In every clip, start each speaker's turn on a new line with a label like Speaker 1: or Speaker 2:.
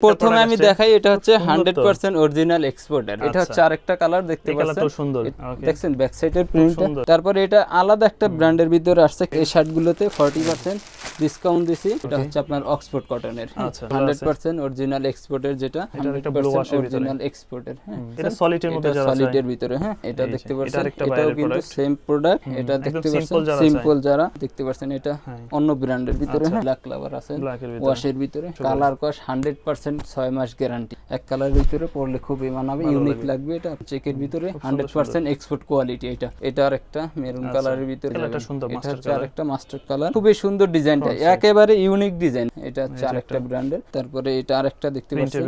Speaker 1: প্রথমে আমি দেখাই, এটা হচ্ছে 100% অরিজিনাল এক্সপোর্টার। এটা হচ্ছে আরেকটা কালার দেখতে পাচ্ছেন,
Speaker 2: তো সুন্দর
Speaker 1: দেখছেন ব্যাক সাইডের প্রিন্টটা। তারপরে এটা আলাদা একটা ব্র্যান্ডের ভিতরে আসছে। এই শার্টগুলোতে 40% ডিসকাউন্ট দিছি। এটা হচ্ছে আপনার অক্সফোর্ড কটনের, 100% অরিজিনাল এক্সপোর্টের, যেটা 100% অরিজিনাল এক্সপোর্টের। হ্যাঁ,
Speaker 2: এটা সলিডের মধ্যে যারা
Speaker 1: সলিডের ভিতরে। হ্যাঁ, এটা দেখতে পাচ্ছেন, এটাও কিন্তু সেম প্রোডাক্ট। এটা দেখতে পাচ্ছেন সিম্পল যারা দেখতে পাচ্ছেন, এটা অন্য ব্র্যান্ডের ভিতরে। হ্যাঁ, ব্ল্যাক কালার আছে, ওয়াশের ভিতরে, কালার কস 100% 6 মাস গ্যারান্টি। এক কালারের ভিতরে পরলে খুবই মানাবে, ইউনিক লাগবে। এটা চেকের ভিতরে 100% এক্সপোর্ট কোয়ালিটি। এটা আর একটা মেরুন কালারের ভিতরে, এটা হচ্ছে আরেকটা মাস্টার কালার। খুবই সুন্দর ডিজাইনটা, একেবারে ইউনিক ডিজাইন। এটা হচ্ছে আরেকটা ব্র্যান্ডের। তারপরে এটা আরেকটা দেখতে পাচ্ছেন,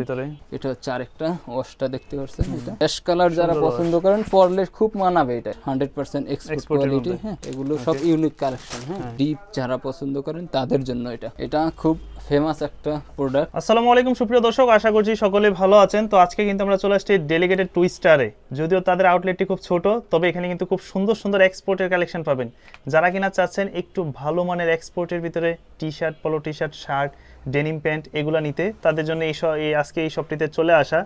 Speaker 1: এটা হচ্ছে আরেকটা ওয়াশটা দেখতে পাচ্ছেন। এটা অ্যাশ কালার যারা পছন্দ করেন পরলে খুব মানাবে। এটা 100% এক্সপোর্ট কোয়ালিটি। হ্যাঁ, এগুলো সব ইউনিক কালেকশন। হ্যাঁ, ডিপ যারা পছন্দ করেন তাদের জন্য এটা খুব ফেমাস একটা প্রোডাক্ট।
Speaker 2: আসসালামু আলাইকুম সুপ্রিয় দর্শক, আশা করছি সকলে ভালো আছেন। তো আজকে কিন্তু আমরা চলে আসছি ডেলিগেটেড টুইস্টারে। যদিও তাদের আউটলেটটি খুব ছোট, তবে এখানে কিন্তু খুব সুন্দর সুন্দর এক্সপোর্টের কালেকশন পাবেন। যারা কিনা চাচ্ছেন একটু ভালো মানের এক্সপোর্টের ভিতরে টি শার্ট, পলো T shirt, shirt, denim pant এগুলো নিতে, তাদের জন্য আজকে এই শপটিতে চলে আসা।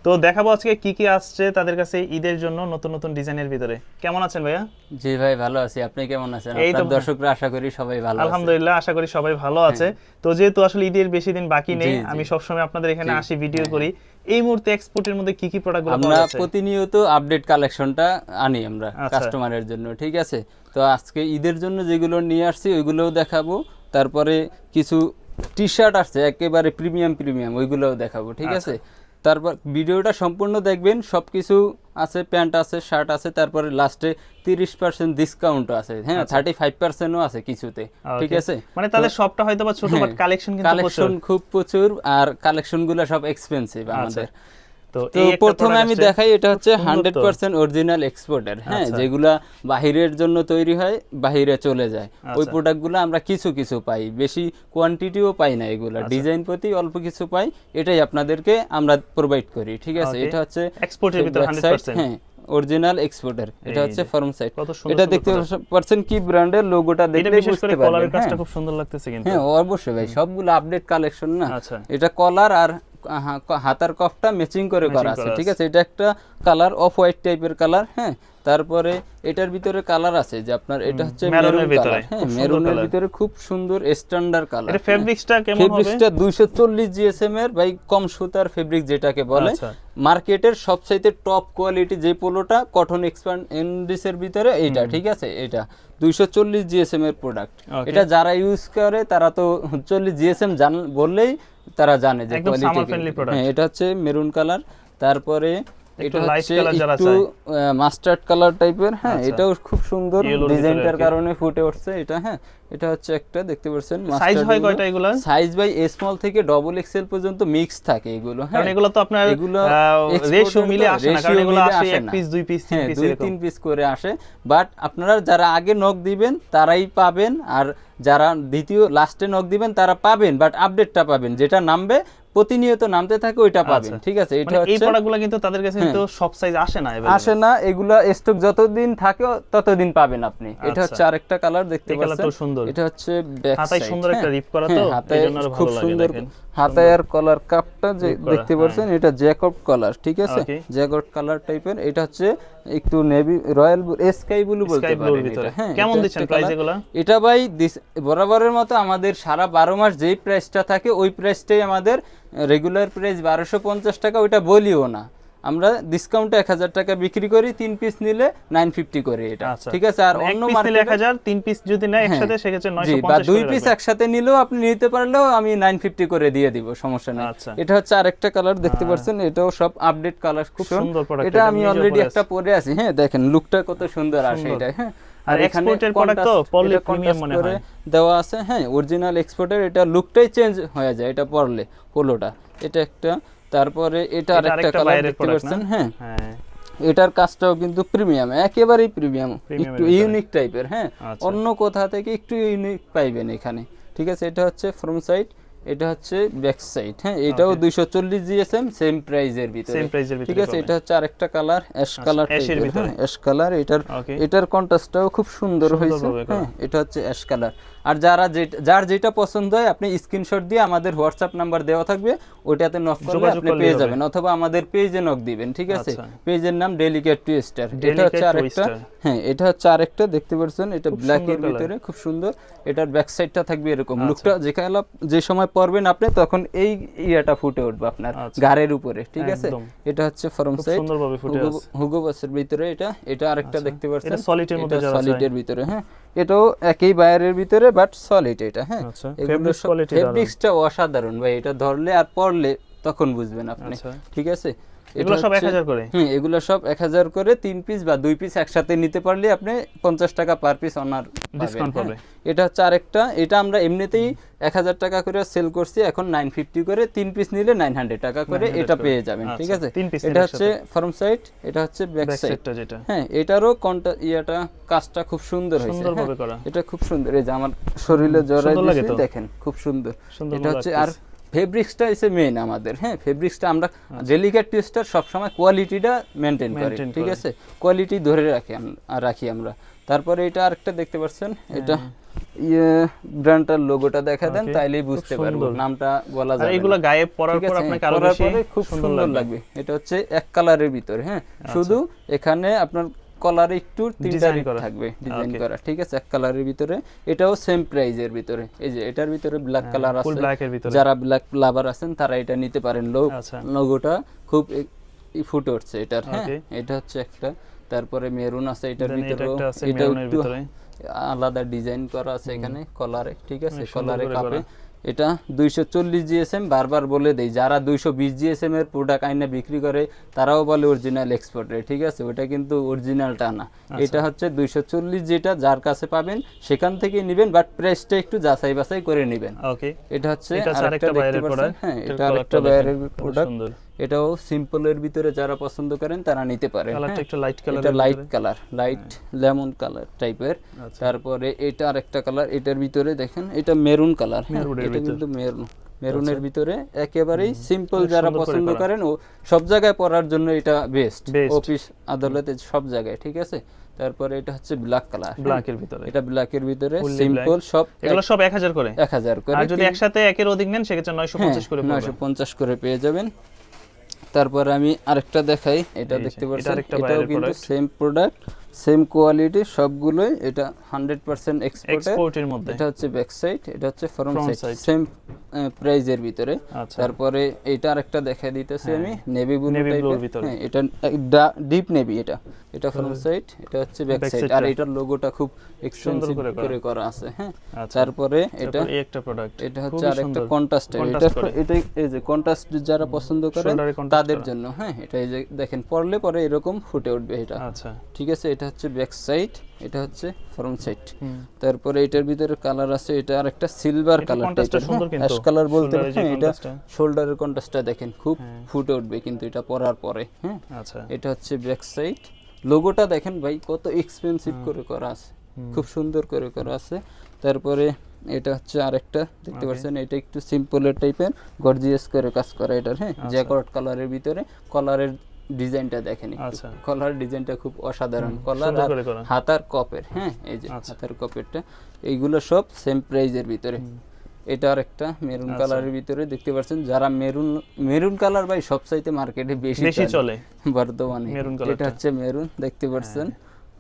Speaker 2: তো দেখাবো আজকে কি কি আসছে তাদের কাছে ঈদের জন্য নতুন নতুন ডিজাইনের ভিতরে। কেমন আছেন ভাইয়া?
Speaker 1: জি ভাই, ভালো আছি। আপনি কেমন আছেন? আপনার দর্শকরা আশা করি সবাই ভালো আছে।
Speaker 2: আলহামদুলিল্লাহ, আশা করি সবাই ভালো আছে। তো যেহেতু আসলে ঈদের বেশি দিন বাকি নেই, আমি সবসময় আপনাদের এখানে আসি, ভিডিও করি। এই মুহূর্তে এক্সপোর্টের মধ্যে কি কি প্রোডাক্টগুলো পাওয়া যাচ্ছে?
Speaker 1: আমরা প্রতিনিয়ত আপডেট কালেকশনটা আনি আমরা কাস্টমারের জন্য, ঠিক আছে? তো আজকে ঈদের জন্য যেগুলো নিয়ে আসছি ওইগুলোও দেখাবো। তারপরে কিছু টি শার্ট আসছে একেবারে প্রিমিয়াম, ওইগুলোও দেখাবো, ঠিক আছে? তারপর ভিডিওটা সম্পূর্ণ দেখবেন, সবকিছু আছে, প্যান্ট আছে, শার্ট আছে, তারপরে লাস্টে 30% ডিসকাউন্ট আছে। হ্যাঁ, 35%ও আছে কিছুতে, ঠিক আছে?
Speaker 2: মানে তাদের সবটা হয়তো বা ছোট, বাট কালেকশন
Speaker 1: খুব প্রচুর, আর কালেকশনগুলো সব এক্সপেন্সিভ আমাদের। তো প্রথমে আমি দেখাই, এটা হচ্ছে 100% অরিজিনাল এক্সপোর্টার। হ্যাঁ, যেগুলা বাহিরের জন্য তৈরি হয়, বাহিরে চলে যায়, ওই প্রোডাক্টগুলো আমরা কিছু কিছু পাই, বেশি কোয়ান্টিটিও পাই না। এগুলা ডিজাইন প্রতি অল্প কিছু পাই, এটাই আপনাদেরকে আমরা প্রোভাইড করি, ঠিক আছে? এটা হচ্ছে
Speaker 2: এক্সপোর্টের ভিতরে 100%।
Speaker 1: হ্যাঁ, অরিজিনাল এক্সপোর্টার। এটা হচ্ছে ফর্ম সাইড। এটা দেখতে পাচ্ছেন কি ব্র্যান্ডের লোগোটা দেখলে বুঝতে পারবেন।
Speaker 2: কলারের কাজটা খুব সুন্দর লাগতেছে কিন্তু।
Speaker 1: হ্যাঁ, অবশ্যই ভাই, সবগুলো আপডেট কালেকশন না। এটা কলার আর হাতার কফটা ম্যাচিং করে করা আছে, ঠিক আছে? এটা একটা কালার অফ হোয়াইট টাইপের কালার। হ্যাঁ, তারপরে এটার ভিতরে কালার আছে যে আপনার, এটা হচ্ছে মেরুন কালার। হ্যাঁ, মেরুনের ভিতরে খুব সুন্দর স্ট্যান্ডার্ড কালার।
Speaker 2: এটা ফেব্রিক্সটা কেমন হবে?
Speaker 1: ফেব্রিক্সটা 240 জিএসএম এর ভাই, কম সুতার ফেব্রিক যেটাকে বলে। মার্কেটের সবচাইতে টপ কোয়ালিটি যে পোলোটা কটন এক্সপ্যান্ড এনডিসের ভিতরে এইটা, ঠিক আছে? এটা 240 জিএসএম এর প্রোডাক্ট। এটা যারা ইউজ করে তারা তো 40 জিএসএম বললেই তারা জানে যে কোয়ালিটি। হ্যাঁ, এটা হচ্ছে মেরুন কালার। তারপরে এটা হচ্ছে একটু মাস্টার্ড কালার টাইপের। হ্যাঁ, এটাও খুব সুন্দর, ডিজাইনটার কারণে ফুটে উঠছে এটা। হ্যাঁ, এটা হচ্ছে একটা দেখতে পাচ্ছেন।
Speaker 2: সাইজ হয় কয়টা এগুলা?
Speaker 1: সাইজ বাই স্মল থেকে ডবল এক্সেল পর্যন্ত মিক্স থাকে এগুলো। হ্যাঁ,
Speaker 2: কারণ এগুলো তো আপনার রেশিও মিলে আসে না, কারণ এগুলো আসে 1 পিস 2 পিস 3 পিস এরকম
Speaker 1: 2-3 পিস করে আসে। বাট আপনারা যারা আগে নক দিবেন তারাই পাবেন, আর যারা দ্বিতীয় লাস্টে নক দিবেন তারা পাবেন, বাট আপডেটটা পাবেন, যেটা নামবে প্রতিনিয়ত নামতে থাকে ওইটা পাবেন, ঠিক আছে? এটা হচ্ছে
Speaker 2: এই প্রোডাক্টগুলো কিন্তু তাদের কাছে কিন্তু সব সাইজ আসে না,
Speaker 1: এগুলা স্টক যতদিন থাকে ততদিন পাবেন আপনি। এটা হচ্ছে আরেকটা কালার দেখতে পাচ্ছেন, এটা হচ্ছে ব্যাক সাইড।
Speaker 2: হাতায় সুন্দর একটা রিপ করা, তো এজন্য আরো ভালো লাগে দেখেন।
Speaker 1: হাতায় আর কলার কাপটা যে দেখতে পাচ্ছেন, এটা জ্যাকব কলার, ঠিক আছে? জ্যাকব কালার টাইপের। এটা হচ্ছে একটু নেভি রয়্যাল স্কাই ব্লু বলতে পারেন এটা। হ্যাঁ,
Speaker 2: কেমন দিচ্ছেন প্রাইস এগুলো?
Speaker 1: এটা ভাই বরাবরের মতো আমাদের সারা 12 মাস যেই প্রাইসটা থাকে ওই প্রাইসটাই আমাদের রেগুলার প্রাইস 1250 টাকা। ওইটা বলিও না, আমরা ডিসকাউন্টে 1000 টাকা বিক্রি করি, 3 পিস নিলে 950 করে এটা, ঠিক আছে? আর অন্য
Speaker 2: মার্কেটে 1000, 3 পিস যদি নেয় একসাথে সেক্ষেত্রে 950
Speaker 1: বা 2 পিস একসাথে নিলেও আপনি নিতে পারলেও আমি 950 করে দিয়ে দিব, সমস্যা নেই। এটা হচ্ছে আরেকটা কালার দেখতে পাচ্ছেন, এটাও সব আপডেট কালার, খুব সুন্দর প্রোডাক্ট। এটা আমি অলরেডি একটা পরে আছি। হ্যাঁ, দেখেন লুকটা কত সুন্দর আসে এটা। হ্যাঁ,
Speaker 2: আর এক্সপোর্টের প্রোডাক্ট তো পরলে প্রিমিয়াম মনে হয়
Speaker 1: দেওয়া আছে। হ্যাঁ, অরিজিনাল এক্সপোর্টের, এটা লুকটাই চেঞ্জ হয়ে যায় এটা পরলে, পোলোটা। এটা একটা। তারপরে এটা আরেকটা কালার দেখতে পাচ্ছেন। হ্যাঁ, এটার কাজটাও কিন্তু প্রিমিয়াম, একেবারেই প্রিমিয়াম, একটু ইউনিক টাইপের। হ্যাঁ, অন্য কোথা থেকে একটু ইউনিক পাইবেন এখানে, ঠিক আছে? এটা হচ্ছে ফ্রম সাইড, এটা হচ্ছে ব্যাক সাইড। হ্যাঁ, এটাও 240 জিএসএম, সেম প্রাইজের ভিতরে, ঠিক আছে। এটা হচ্ছে আরেকটা কালার, অ্যাশ কালার টাইপের, হ্যাঁ অ্যাশ কালার। এটার কন্ট্রাস্টটাও খুব সুন্দর হয়েছে। হ্যাঁ, এটা হচ্ছে অ্যাশ কালার। আর যার যেটা পছন্দ হয় আপনি স্ক্রিনশট দিয়ে আমাদের হোয়াটসঅ্যাপ নাম্বার দেওয়া থাকবে, ওইটাতে নক করলে আপনি পেয়ে যাবেন, অথবা আমাদের পেজে নক দিবেন, ঠিক আছে। পেজের নাম ডেলিকেট টুইস্টার। এটা হচ্ছে আরেকটা, হ্যাঁ এটা হচ্ছে আরেকটা, দেখতে পাচ্ছেন এটা ব্ল্যাকের ভিতরে খুব সুন্দর। এটার ব্যাক সাইডটা থাকবে এরকম, লুকটা যে সময় পরবেন আপনি তখন এই ইয়াটা ফুটে উঠবে আপনার ঘাড়ের উপরে, ঠিক আছে। এটা হচ্ছে ফ্রন্ট সাইড, সুন্দরভাবে ফুটে আছে হুগো বসের ভিতরে। এটা আরেকটা দেখতে পাচ্ছেন, এটা সলিডের মধ্যে, সলিডের ভিতরে। হ্যাঁ, এটাও একই বায়ারের ভিতরে বাট সলিড এটা। হ্যাঁ, এগুলো ফেব্রিক্সটা অসাধারণ ভাই, এটা ধরলে আর পরলে তখন বুঝবেন আপনি, ঠিক আছে।
Speaker 2: এগুলো সব 1000 করে।
Speaker 1: এগুলো সব 1000 করে, 3 পিস বা 2 পিস একসাথে নিতে পারলে আপনি 50 টাকা পার পিস অনার ডিসকাউন্ট পাবেন। এটা হচ্ছে আরেকটা, এটা আমরা এমনিতেই 1000 টাকা করে সেল করছি, এখন 950 করে, 3 পিস নিলে 900 টাকা করে এটা পেয়ে যাবেন, ঠিক আছে। এটা হচ্ছে ফ্রন্ট সাইড, এটা হচ্ছে ব্যাক সাইডটা যেটা। হ্যাঁ, এটারও ইয়াটা কাজটা খুব সুন্দর হয়েছে, সুন্দরভাবে করা। এটা খুব সুন্দর, এই যে আমার শরীরে জড়াই দিয়েছে দেখেন, খুব সুন্দর। এটা হচ্ছে, আর ফেব্রিক্সটা এসে মেইন আমাদের। হ্যাঁ, ফেব্রিক্সটা আমরা ডেলিকেট টুইস্টার সবসময় কোয়ালিটিটা মেনটেন করি, ঠিক আছে, কোয়ালিটি ধরে রাখি আমরা। তারপরে এটা আরেকটা দেখতে পাচ্ছেন, এটা ব্র্যান্ডটার লোগোটা দেখা দেন তাইলেই বুঝতে পারবো, নামটা বলা যাবে।
Speaker 2: এগুলো গায়ে পরার পর আপনাকে আরো বেশি
Speaker 1: খুব সুন্দর লাগবে। এটা হচ্ছে এক কালারের ভিতরে। হ্যাঁ, শুধু এখানে আপনার কলারে একটু তিনটা থাকবে ডিজাইন করা, ঠিক আছে, এক কালারের ভিতরে। এটাও সেম প্রাইজের ভিতরে। এই যে এটার ভিতরে ব্ল্যাক কালার আছে, যারা ব্ল্যাক লাভার আছেন তারা এটা নিতে পারেন। লোগোটা খুব ফুটে উঠছে এটার। হ্যাঁ, এটা হচ্ছে একটা। তারপরে মেরুন আছে এটার ভিতরে, এটা একটু আলাদা ডিজাইন করা আছে এখানে কলারে, ঠিক আছে, কলারে কাপে। এটা 240 জিএসএম, বারবার বলে দেই, যারা 220 জিএসএম এর প্রোডাক্ট আইনা বিক্রি করে তারাও বলে অরিজিনাল এক্সপোর্টের, ঠিক আছে, ওটা কিন্তু অরিজিনালটা না। এটা হচ্ছে 240, যেটা যার কাছে পাবেন সেখান থেকে নেবেন, বাট প্রাইসটা একটু যাচাই বাছাই করে নেবেন। ওকে, এটা হচ্ছে আরেকটা বাইরের প্রোডাক্ট। হ্যাঁ, এটা আরেকটা বাইরের প্রোডাক্ট। এটাও সিম্পলের ভিতরে যারা পছন্দ করেন তারা নিতে পারেন। কালারটা একটু লাইট কালার, এটা light colour, light lemon colour টাইপের। তারপরে এটা আরেকটা কালার, এটার ভিতরে দেখেন এটা মেরুন কালার। এটা কিন্তু মেরুনের ভিতরে একেবারেই সিম্পল, যারা পছন্দ করেন ও সব জায়গায় পরার জন্য এটা বেস্ট, অফিস আদালতে সব জায়গায়, ঠিক আছে। তারপরে এটা হচ্ছে ব্ল্যাক কালার, ব্ল্যাকের ভিতরে। এটা ব্ল্যাকের ভিতরে সিম্পল, সব
Speaker 2: এগুলো সব 1000 করে,
Speaker 1: 1000 করে।
Speaker 2: আর যদি একসাথে একের অধিক নেন সেক্ষেত্রে 950 করে,
Speaker 1: 950 করে পেয়ে যাবেন। তারপর আমি আরেকটা দেখাই, এটা দেখতে পাচ্ছেন, এটাও কিন্তু সেম প্রোডাক্ট, সেম কোয়ালিটি সবগুলোই। এটা 100% এক্সপোর্টের মধ্যে। এটা হচ্ছে ব্যাক সাইড, এটা হচ্ছে ফ্রন্ট সাইড, সেম প্রাইজের ভিতরে। তারপরে এটা আরেকটা দেখাই দিতেছি আমি, নেভি ব্লু টাইপের। হ্যাঁ, এটা ডিপ নেভি। এটা ফ্রন্ট সাইড, এটা হচ্ছে ব্যাক সাইড। আর এটার লোগোটা খুব এক্সপেন্সিভ করে করা আছে। হ্যাঁ, তারপরে এটা একটা প্রোডাক্ট, এটা হচ্ছে আরেকটা কন্ট্রাস্ট। এটা এই যে কন্ট্রাস্ট যারা পছন্দ করেন তাদের জন্য। হ্যাঁ, এটা এই যে দেখেন, পরলে পরে এরকম ফুটে উঠবে এটা, আচ্ছা, ঠিক আছে। এটা হচ্ছে ব্যাক সাইড, এটা হচ্ছে ফ্রন্ট সাইড। তারপরে এটার ভিতরে কালার আছে, এটা আরেকটা সিলভার কালার টাইপের, অ্যাশ কালার বলতে পারেন। এটা শোল্ডারের কন্ট্রাস্টটা দেখেন, খুব ফুটে উঠবে কিন্তু এটা পরার পরে। হ্যাঁ, আচ্ছা, এটা হচ্ছে ব্যাক সাইড। লোগোটা দেখেন ভাই কত এক্সপেন্সিভ করে করা আছে, খুব সুন্দর করে করা আছে। তারপরে এটা হচ্ছে আরেকটা দেখতে পাচ্ছেন, এটা একটু সিম্পলের টাইপের, গর্জিয়াস করে কাজ করা এটার। হ্যাঁ, জ্যাকট কালারের ভিতরে, কলারের ডিজাইনটা দেখেন, কলার ডিজাইনটা খুব অসাধারণ, কলার আর হাতার কপের। হ্যাঁ, এই যে হাতার কপেরটা, এইগুলো সব সেম প্রাইজের ভিতরে। এটা আরেকটা মেরুন কালারের ভিতরে দেখতে পাচ্ছেন, যারা মেরুন কালার ভাই সবচাইতে মার্কেটে বেশি চলে বর্তমানে। এটা হচ্ছে মেরুন, দেখতে পাচ্ছেন,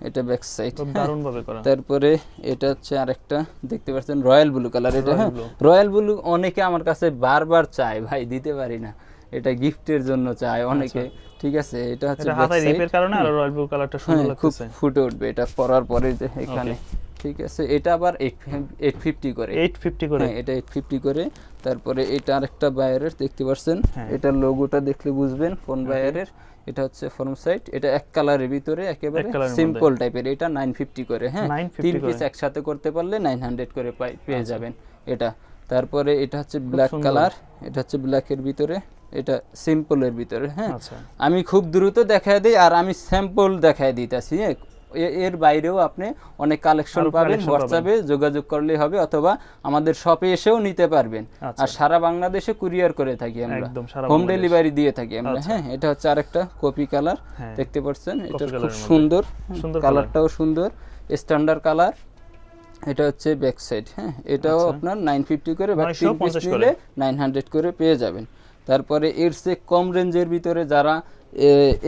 Speaker 1: এটা ব্যাক সাইড দারুণ ভাবে করা। তারপরে এটা হচ্ছে আরেকটা দেখতে পাচ্ছেন রয়্যাল ব্লু কালার। এটা হ্যাঁ, রয়্যাল ব্লু অনেকে আমার কাছে বারবার চায় ভাই, দিতে পারি না, এটা গিফটের জন্য চায় অনেকে, ঠিক আছে। এটা হচ্ছে
Speaker 2: হাতে রিপের কারণে আর রয়্যাল ব্লু কালারটা সুন্দর লাগছে,
Speaker 1: খুব ফুটে উঠবে এটা পরার পরে যে এখানে, ঠিক আছে। এটা আবার 850 করে, 850 করে। হ্যাঁ, এটা 850 করে। তারপরে এটা আরেকটা বায়ারের দেখতে পাচ্ছেন, এটা লোগোটা দেখলে বুঝবেন কোন বায়ারের। এটা হচ্ছে ফ্রন্ট সাইড, এটা এক কালারের ভিতরে একেবারে সিম্পল টাইপের। এটা 950 করে। হ্যাঁ, 3 পিস একসাথে করতে পারলে 900 করে পেয়ে যাবেন এটা। তারপরে এটা হচ্ছে ব্ল্যাক কালার, এটা হচ্ছে ব্ল্যাকের ভিতরে, এটা সিম্পলের ভিতরে। হ্যাঁ, আমি খুব দ্রুত দেখায় দিই আর আমি স্যাম্পল দেখায় দিতেছি, এর বাইরেও আপনি অনেক কালেকশন পাবেন, হোয়াটসঅ্যাপে যোগাযোগ করলেই হবে অথবা আমাদের শপে এসেও নিতে পারবেন। আর সারা বাংলাদেশে কুরিয়ার করে থাকি আমরা, হোম ডেলিভারি দিয়ে থাকি আমরা। হ্যাঁ, এটা হচ্ছে আরেকটা কপি কালার, দেখতে পাচ্ছেন, এটা খুব সুন্দর, কালারটাও সুন্দর, স্ট্যান্ডার্ড কালার। এটা হচ্ছে ব্যাক সাইড। হ্যাঁ, এটাও আপনার 950 করে বা 3 পিস নিলে 900 করে পেয়ে যাবেন। তারপরে এর চেয়ে কম রেঞ্জের ভিতরে যারা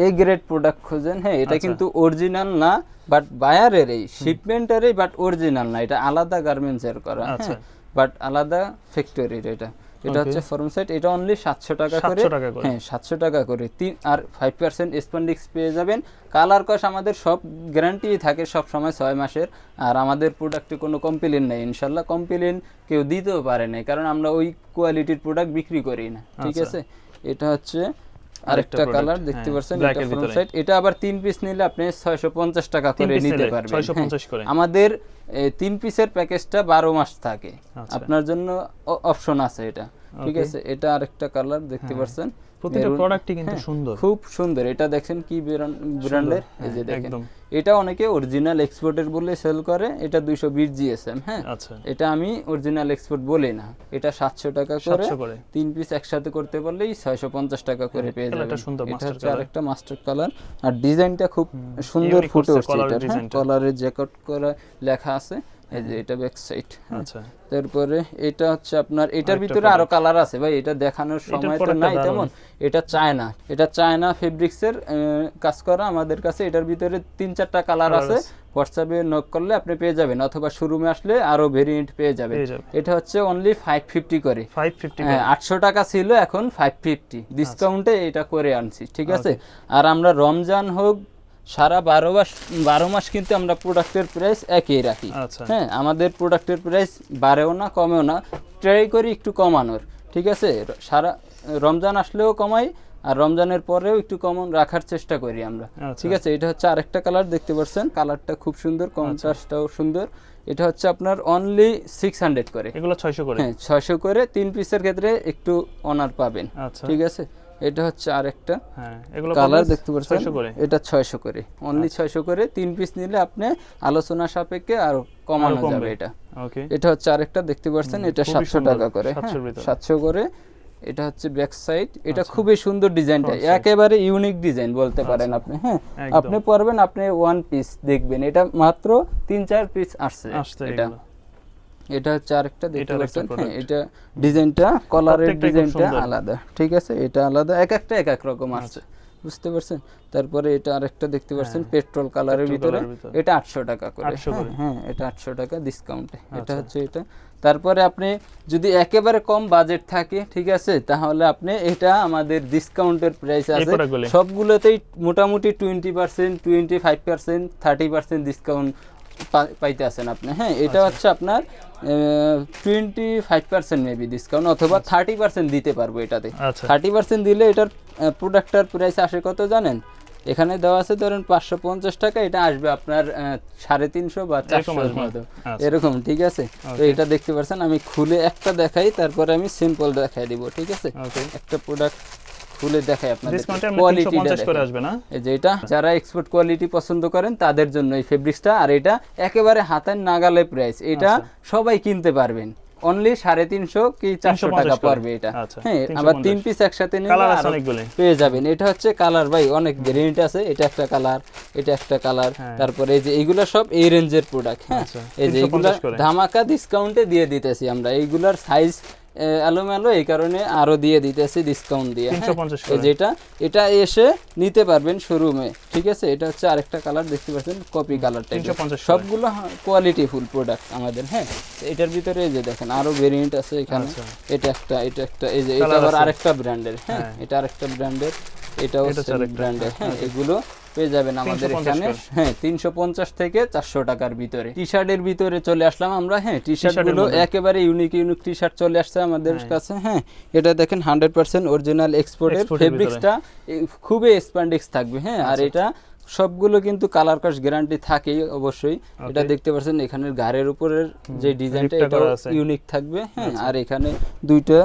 Speaker 1: এ গ্রেড প্রোডাক্ট খোঁজেন, হ্যাঁ, এটা কিন্তু অরিজিনাল না, বাট বায়ারের এই শিপমেন্টেরই, বাট অরিজিনাল না, এটা আলাদা গার্মেন্টসের করা, হ্যাঁ, বাট আলাদা ফ্যাক্টরির। এটা হচ্ছে ফর্ম সাইড, এটা অনলি 700 টাকা করে। হ্যাঁ, 700 টাকা করে। 3 আর 5% স্পন্ডিক্স পেয়ে যাবেন। কালার কস আমাদের সব গ্যারান্টি থাকে সব সময় 6 মাসের। আর আমাদের প্রোডাক্টে কোনো কমপ্লেন নেই, ইনশাল্লাহ কমপ্লেন কেউ দিতেও পারে না, কারণ আমরা ওই কোয়ালিটির প্রোডাক্ট বিক্রি করি না। ঠিক আছে, এটা হচ্ছে আরেকটা কালার, দেখতে পাচ্ছেন, এটা ফ্রন্ট সাইড। এটা আবার 3 পিস নিলে আপনি 650 টাকা করে নিতে পারবেন। আমাদের 3 পিসের প্যাকেজটা 12 মাস থাকে, আপনার জন্য অপশন আছে এটা। ঠিক আছে, এটা আরেকটা কালার, দেখতে পাচ্ছেন,
Speaker 2: প্রত্যেকটা প্রোডাক্টই কিন্তু সুন্দর,
Speaker 1: খুব সুন্দর। এটা দেখেন কি ব্র্যান্ডের, এই যে দেখেন, এটা অনেকে অরিজিনাল এক্সপোর্টের বলে সেল করে, এটা 220 জিএসএম। হ্যাঁ, এটা আমি অরিজিনাল এক্সপোর্ট বলি না, এটা 700 টাকা করে। 3 পিস একসাথে করতে পারলেই 650 টাকা করে পেয়ে যাবেন। এটা হচ্ছে আরেকটা মাস্টার কালার, আর ডিজাইনটা খুব সুন্দর ফুটে উঠছে। এটা কলারে জ্যাকেট করে লেখা আছে, এই যে এটা ব্যাক সাইড। আচ্ছা, তারপরে এটা হচ্ছে আপনার, এটার ভিতরে আরো কালার আছে ভাই, এটা দেখানোর সময় তো নাই তেমন। এটা চায়না ফেব্রিক্সের কাজ করা আমাদের কাছে। এটার ভিতরে 3-4টা কালার আছে, হোয়াটসঅ্যাপে নক করলে আপনি পেয়ে যাবেন, অথবা শোরুমে আসলে আরো ভেরিয়েন্ট পেয়ে যাবেন। এটা হচ্ছে অনলি 550 করে। 800 টাকা ছিল, এখন 550 ডিসকাউন্টে এটা করে আনছি। ঠিক আছে, আর আমরা রমজান হোক সারা 12 মাস কিন্তু আমরা প্রোডাক্টের প্রাইস একই রাখি। হ্যাঁ, আমাদের প্রোডাক্টের প্রাইস বাড়েও না কমেও না, ট্রাই করি একটু কমানোর। ঠিক আছে, সারা রমজান আসলেও কমাই, আর রমজানের পরেও একটু কমন রাখার চেষ্টা করি আমরা। ঠিক আছে, এটা হচ্ছে আরেকটা কালার, দেখতে পাচ্ছেন, কালারটা খুব সুন্দর, কন্ট্রাস্টটাও সুন্দর। এটা হচ্ছে আপনার অনলি 600 করে, এগুলো 600 করে। হ্যাঁ, 600 করে। 3 পিসের ক্ষেত্রে একটু অনার পাবেন। ঠিক আছে, এটা হচ্ছে আরেকটা কালার, দেখতে পাচ্ছেন, এটা 600 করে, অনলি 600 করে। 3 পিস নিলে আপনি আলোচনা সাপেক্ষে আর কমানো যাবে এটা। এটা হচ্ছে আরেকটা, দেখতে পাচ্ছেন, এটা 700 টাকা করে। 700 করে। এটা হচ্ছে ব্যাক সাইড, এটা খুবই সুন্দর ডিজাইনটা, একেবারে ইউনিক ডিজাইন বলতে পারেন আপনি। হ্যাঁ, আপনি পরবেন, আপনি 1 পিস দেখবেন, এটা মাত্র 3-4 পিস আসছে। এটা হচ্ছে আরেকটা, দেখতে পাচ্ছেন, এটা ডিজাইনটা, কলারের ডিজাইনটা আলাদা। ঠিক আছে, এটা আলাদা, এক একটা এক এক রকম আসছে, বুঝতে পারছেন। তারপরে এটা আরেকটা, দেখতে পাচ্ছেন, পেট্রোল কালারের ভিতরে, এটা 800 টাকা করে। হ্যাঁ, এটা 800 টাকা ডিসকাউন্টে। এটা হচ্ছে এটা। তারপরে আপনি যদি একেবারে কম বাজেট থাকে, ঠিক আছে, তাহলে আপনি এটা আমাদের ডিসকাউন্টের প্রাইস আছে সবগুলোতেই মোটামুটি 20%, 25%, 30% ডিসকাউন্ট পাইতে আছেন আপনি। হ্যাঁ, এটা হচ্ছে আপনার 25% মেবি ডিসকাউন্ট, অথবা 30% দিতে পারবো এটাতে। 30% দিলে এটার প্রোডাক্টটার প্রাইস আসে কত জানেন? এখানে দেওয়া আছে ধরেন 550 টাকা, এটা আসবে আপনার 350 বা 400 মতো এরকম। ঠিক আছে, তো এটা দেখতে পাচ্ছেন, আমি খুলে একটা দেখাই, তারপরে আমি সিম্পল দেখাই দিব। ঠিক আছে, একটা প্রোডাক্ট খুলে দেখাই আপনাদের, কোয়ালিটিটা করে আসবে না, এই যে এটা যারা এক্সপোর্ট কোয়ালিটি পছন্দ করেন তাদের জন্য এই ফেব্রিক্সটা। আর এটা একেবারে হাতের নাগালে প্রাইস, এটা সবাই কিনতে পারবেন, অনলি 350 কি 400 টাকা পড়বে এটা। হ্যাঁ, আবার 3 পিস একসাথে নিলে পেয়ে যাবেন। এটা হচ্ছে কালার ভাই, অনেক ভেরিয়েন্ট আছে, এটা একটা কালার, এটা একটা কালার। তারপরে এই যে এইগুলা সব এই রেঞ্জের প্রোডাক্ট। হ্যাঁ, এই যে এইগুলা ধামাকা ডিসকাউন্টে দিয়ে দিতেছি আমরা, এইগুলার সাইজ এলোমেলো, এই কারণে আরো দিয়ে দিতেছি ডিসকাউন্ট দিয়ে। এই যেটা, এটা এসে নিতে পারবেন শোরুমে। ঠিক আছে, এটা হচ্ছে আরেকটা কালার, দেখতে পাচ্ছেন, কপি কালার টাইপ, সবগুলো কোয়ালিটি ফুল প্রোডাক্ট আমাদের। হ্যাঁ, এটার ভিতরে এই যে দেখেন আরো ভেরিয়েন্ট আছে এখানে, এটা একটা, এটা একটা, এই যে এটা আবার আরেকটা ব্র্যান্ডের। হ্যাঁ, এটা আরেকটা ব্র্যান্ডের, এটাও ব্র্যান্ডের। হ্যাঁ, এগুলো পেয়ে যাবেন আমাদের এখানে। হ্যাঁ, 350 থেকে 400 টাকার ভিতরে। টি শার্টের ভিতরে চলে আসলাম আমরা। হ্যাঁ, টি শার্ট গুলো একেবারে ইউনিক টি শার্ট চলে আসছে আমাদের কাছে। হ্যাঁ, এটা দেখেন 100% অরিজিনাল এক্সপোর্টের, ফেব্রিক্সটা খুবই স্প্যান্ডিক্স থাকবে। হ্যাঁ, আর এটা সবগুলো কিন্তু কালার কাস্ট গ্যারান্টি থাকেই অবশ্যই। এটা দেখতে পাচ্ছেন, এখানের গাড়ির উপরের যে ডিজাইনটা, এটা ইউনিক থাকবে। হ্যাঁ, আর এখানে দুইটা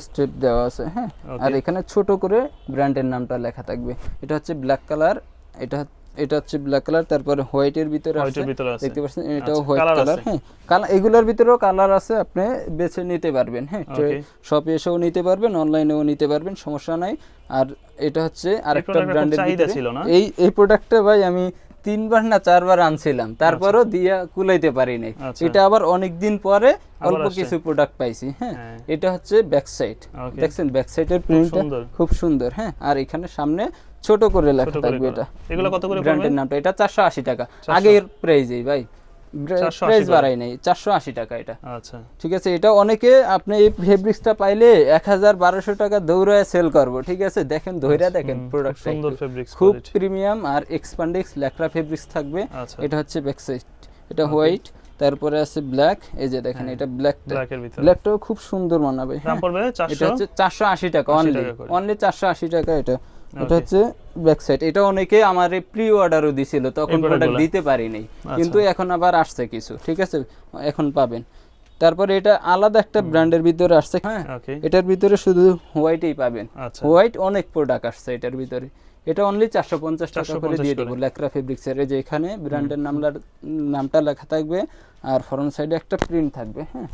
Speaker 1: স্ট্রিপ দেওয়া আছে। হ্যাঁ, আর এখানে ছোট করে ব্র্যান্ডের নামটা লেখা থাকবে। এটা হচ্ছে ব্ল্যাক কালার, এটা এটা হচ্ছে ব্ল্যাক কালার, তারপরে হোয়াইটের ভিতরে আছে দেখতে পাচ্ছেন, এটাও হোয়াইট কালার। হ্যাঁ, কালার এগুলোর ভিতরেও কালার আছে, আপনি বেছে নিতে পারবেন। হ্যাঁ, শপে এসেও নিতে পারবেন, অনলাইনেও নিতে পারবেন, সমস্যা নাই। আর এটা হচ্ছে আরেকটা ব্র্যান্ডের ভিতরে এই প্রোডাক্টটা ভাই আমি 3বার না 4বার আনছিলাম, তারপরও দিয়া কুলাইতে পারি নাই। এটা আবার অনেক দিন পরে অল্প কিছু প্রোডাক্ট পাইছি। হ্যাঁ, এটা হচ্ছে ব্যাক সাইড, দেখছেন ব্যাক সাইডের প্রিন্টটা খুব সুন্দর। হ্যাঁ, আর এখানে সামনে ছোট করে লেখা থাকবে। এটা
Speaker 2: এগুলো কত করে
Speaker 1: ব্র্যান্ডের নামটা, এটা 480 টাকা আগের প্রাইসেই ভাই, প্রাইস বাড়াই নাই, 480 টাকা এটা। আচ্ছা, ঠিক আছে। এটা অনেকে আপনি এই ফেব্রিক্সটা পাইলে 1000-1200 টাকা দৌড়ায় সেল করব, ঠিক আছে। দেখেন ধইরা দেখেন প্রোডাক্টটা সুন্দর ফেব্রিক্স, খুব প্রিমিয়াম আর এক্সপ্যান্ডেক্স ল্যাকড়া ফেব্রিক্স থাকবে। এটা হচ্ছে ব্যাক সাইড, এটা হোয়াইট, তারপরে আছে ব্ল্যাক। এই যে দেখেন এটা ব্ল্যাকটাও খুব সুন্দর মানাবে। এটা হচ্ছে 480 টাকা অনলি 480 টাকা এটা। এটা হচ্ছে ব্যাক সাইড। এটা অনেকে আমার প্রি অর্ডারও দিছিল, তখন প্রোডাক্ট দিতে পারি নাই, কিন্তু এখন আবার আসছে কিছু, ঠিক আছে, এখন পাবেন। তারপরে এটা আলাদা একটা ব্র্যান্ডের ভিতরে আসছে। হ্যাঁ, এটার ভিতরে শুধু হোয়াইটই পাবেন, হোয়াইট অনেক প্রোডাক্ট আসছে এটার ভিতরে। এটা অনলি 450 টাকা করে দিয়ে দেব ল্যাকড়া ফেব্রিক্স এর। যে এখানে ব্র্যান্ডের নামটা লেখা থাকবে আর ফ্রন্ট সাইডে একটা প্রিন্ট থাকবে। হ্যাঁ,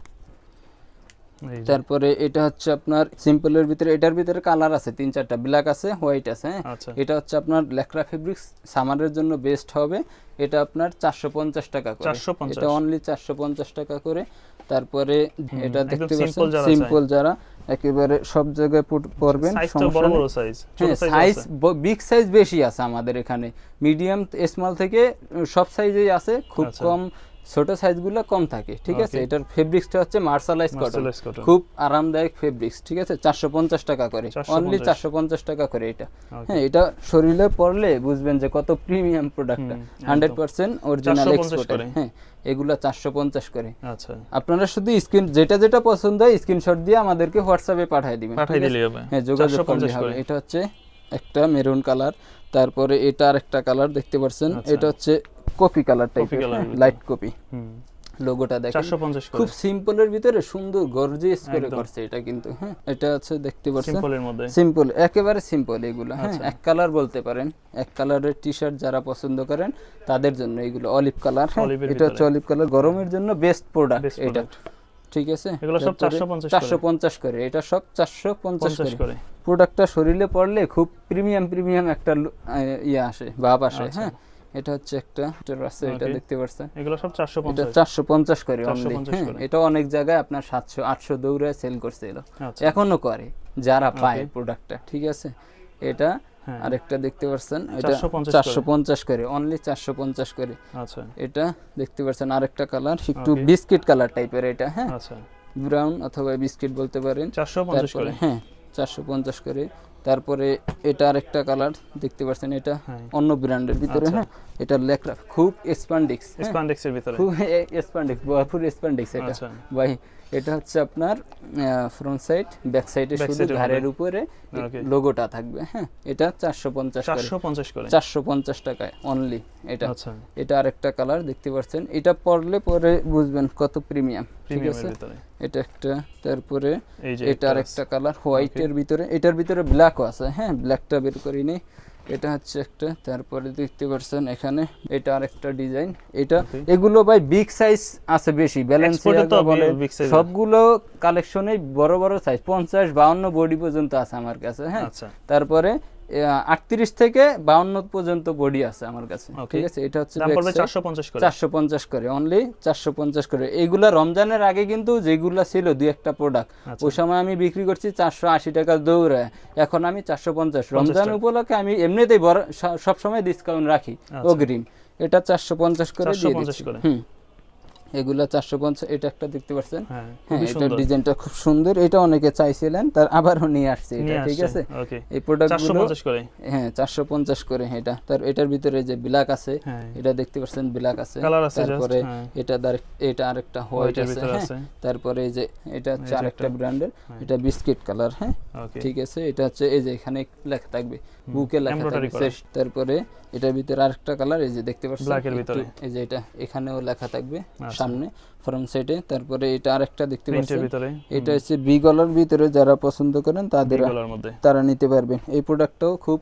Speaker 1: তারপরে এটা হচ্ছে আপনার সিম্পলের ভিতরে, এটার ভিতরে কালার আছে 3-4টা, ব্ল্যাক আছে, হোয়াইট আছে। হ্যাঁ, এটা হচ্ছে আপনার ল্যাকড়া ফেব্রিক্স, সামারের জন্য বেস্ট হবে। এটা আপনার 450 টাকা করে, এটা অনলি 450 টাকা করে। তারপরে এটা দেখতে পাচ্ছেন সিম্পল যারা একেবারে সব জায়গায় পরবেন, সাইজ বিগ সাইজ বেশি আছে আমাদের এখানে, মিডিয়াম স্মল থেকে সব সাইজেই আছে, খুব কম ছোট সাইজগুলো কম থাকে, ঠিক আছে। এটার ফেব্রিক্সটা হচ্ছে মার্শালাইজ কটন, খুব আরামদায়ক ফেব্রিক্স, ঠিক আছে। 450 টাকা করে, অনলি 450 টাকা করে এটা। হ্যাঁ, এটা শরীরে পরলে বুঝবেন যে কত প্রিমিয়াম প্রোডাক্টটা, 100% অরিজিনাল এক্সপোর্টেড। হ্যাঁ, এগুলা 450 করে। আচ্ছা, আপনারা শুধু যেটা পছন্দ হয় স্ক্রিনশট দিয়ে আমাদেরকে হোয়াটসঅ্যাপে পাঠিয়ে দিবেন, হ্যাঁ, যোগাযোগ করলে হবে। এটা হচ্ছে একটা মেরুন কালার, তারপরে এটা আরেকটা কালার দেখতে পাচ্ছেন, এটা হচ্ছে কপি কালার টাইপের, লাইট কপি। লোগোটা দেখেন খুব সিম্পলের ভিতরে সুন্দর গর্জিয়াস করে করছে এটা কিন্তু। হ্যাঁ, এটা আছে দেখতে পাচ্ছেন সিম্পলের মধ্যে, সিম্পল একেবারে সিম্পল এগুলো। হ্যাঁ, এক কালার বলতে পারেন, এক কালারের টি-শার্ট যারা পছন্দ করেন তাদের জন্য এগুলো অলিভ কালার। এটা হচ্ছে অলিভ কালার, গরমের জন্য বেস্ট প্রোডাক্ট এটা, ঠিক আছে। এগুলো সব 450 করে, এটা সব 450 করে। প্রোডাক্টটা শরীরে পড়লে খুব প্রিমিয়াম একটা ইয়ে আসে, ভাব আসে। হ্যাঁ, এটা হচ্ছে একটা আছে, এটা দেখতে পাচ্ছেন, এগুলো সব 450 করে অনলি। এটা অনেক জায়গায় আপনার 700-800 দৌড়ে সেল করছে, এখনো করে যারা পায় প্রোডাক্টটা, ঠিক আছে। এটা আরেকটা দেখতে পাচ্ছেন, এটা 450 করে অনলি, 450 করে। আচ্ছা, এটা দেখতে পাচ্ছেন আরেকটা কালার, একটু বিস্কিট কালার টাইপের এটা। হ্যাঁ, আচ্ছা, ব্রাউন অথবা বিস্কিট বলতে পারেন, 450 করে। হ্যাঁ, 450 করে। তারপরে এটা আরেকটা কালার দেখতে পাচ্ছেন, এটা অন্য ব্র্যান্ডের ভিতরে। হ্যাঁ, এটা লেকড়া, খুব এক্সপ্যান্ডেক্সের ভিতরে, খুব এক্সপ্যান্ডেক্স, ভরপুর এক্সপ্যান্ডেক্স এটা ভাই। এটা হচ্ছে আপনার ফ্রন্ট সাইড, ব্যাক সাইডে শুধু ঘাড়ের উপরে লোগোটা থাকবে। হ্যাঁ, এটা 450 টাকায় অনলি এটা। এটা আরেকটা কালার দেখতে পাচ্ছেন, এটা পরলে পরে বুঝবেন কত প্রিমিয়াম, ঠিক আছে। এটা একটা, তারপরে এটা আরেকটা কালার হোয়াইটের ভিতরে, এটার ভিতরে ব্ল্যাকও আছে। হ্যাঁ, ব্ল্যাকটা বের করি নেই, এটা হচ্ছে একটা। তারপরে দেখতে পাচ্ছেন এখানে এটা আরেকটা ডিজাইন। এটা এগুলো ভাই বিগ সাইজ আছে বেশি, ব্যালেন্স বলে সবগুলো কালেকশনে বড় বড় সাইজ, 50-52 বডি পর্যন্ত আছে আমার কাছে। হ্যাঁ, তারপরে 38 থেকে 52 পর্যন্ত বডি আছে আমার কাছে, ঠিক আছে। এটা হচ্ছে 450 করে অনলি, 450 করে। এইগুলা রমজানের আগে কিন্তু যেগুলা ছিল দুই একটা প্রোডাক্ট, ওই সময় আমি বিক্রি করছি 480 টাকা দৌড়ায়, এখন আমি 450। রমজান উপলক্ষে আমি এমনিতেই সব সময় ডিসকাউন্ট রাখি অগ্রিম। এটা 450 করে দিয়ে দিচ্ছি। এগুলা 450। এটা একটা দেখতে পাচ্ছেন, হ্যাঁ, এটা ডিজাইনটা খুব সুন্দর, এটা অনেকে চাইছিলেন, তার আবারও নিয়ে আসছে এটা, ঠিক আছে। এই প্রোডাক্টগুলো 450 করে, হ্যাঁ, 450 করে। এটা তার এটার ভিতরে যে ব্ল্যাক আছে, এটা দেখতে পাচ্ছেন ব্ল্যাক আছে, তারপরে এটা আরেকটা হোয়াইট আছে। হ্যাঁ, তারপরে এই যে এটা হচ্ছে আরেকটা ব্র্যান্ডের, এটা বিস্কিট কালার। হ্যাঁ, ঠিক আছে। এটা হচ্ছে এই যে এখানে লেখা থাকবে, বুকে লেখা থাকবে। তারপরে এটার ভিতরে আরেকটা কালার, এই যে দেখতে পাচ্ছেন ব্ল্যাকের ভিতরে, এই যে এটা এখানেও লেখা থাকবে সামনে ফ্রন্ট সাইডে। তারপরে এটা আরেকটা দেখতে পাচ্ছেন, এটা হচ্ছে বি গলার ভিতরে, যারা পছন্দ করেন তারা নিতে পারবেন। এই প্রোডাক্টটাও খুব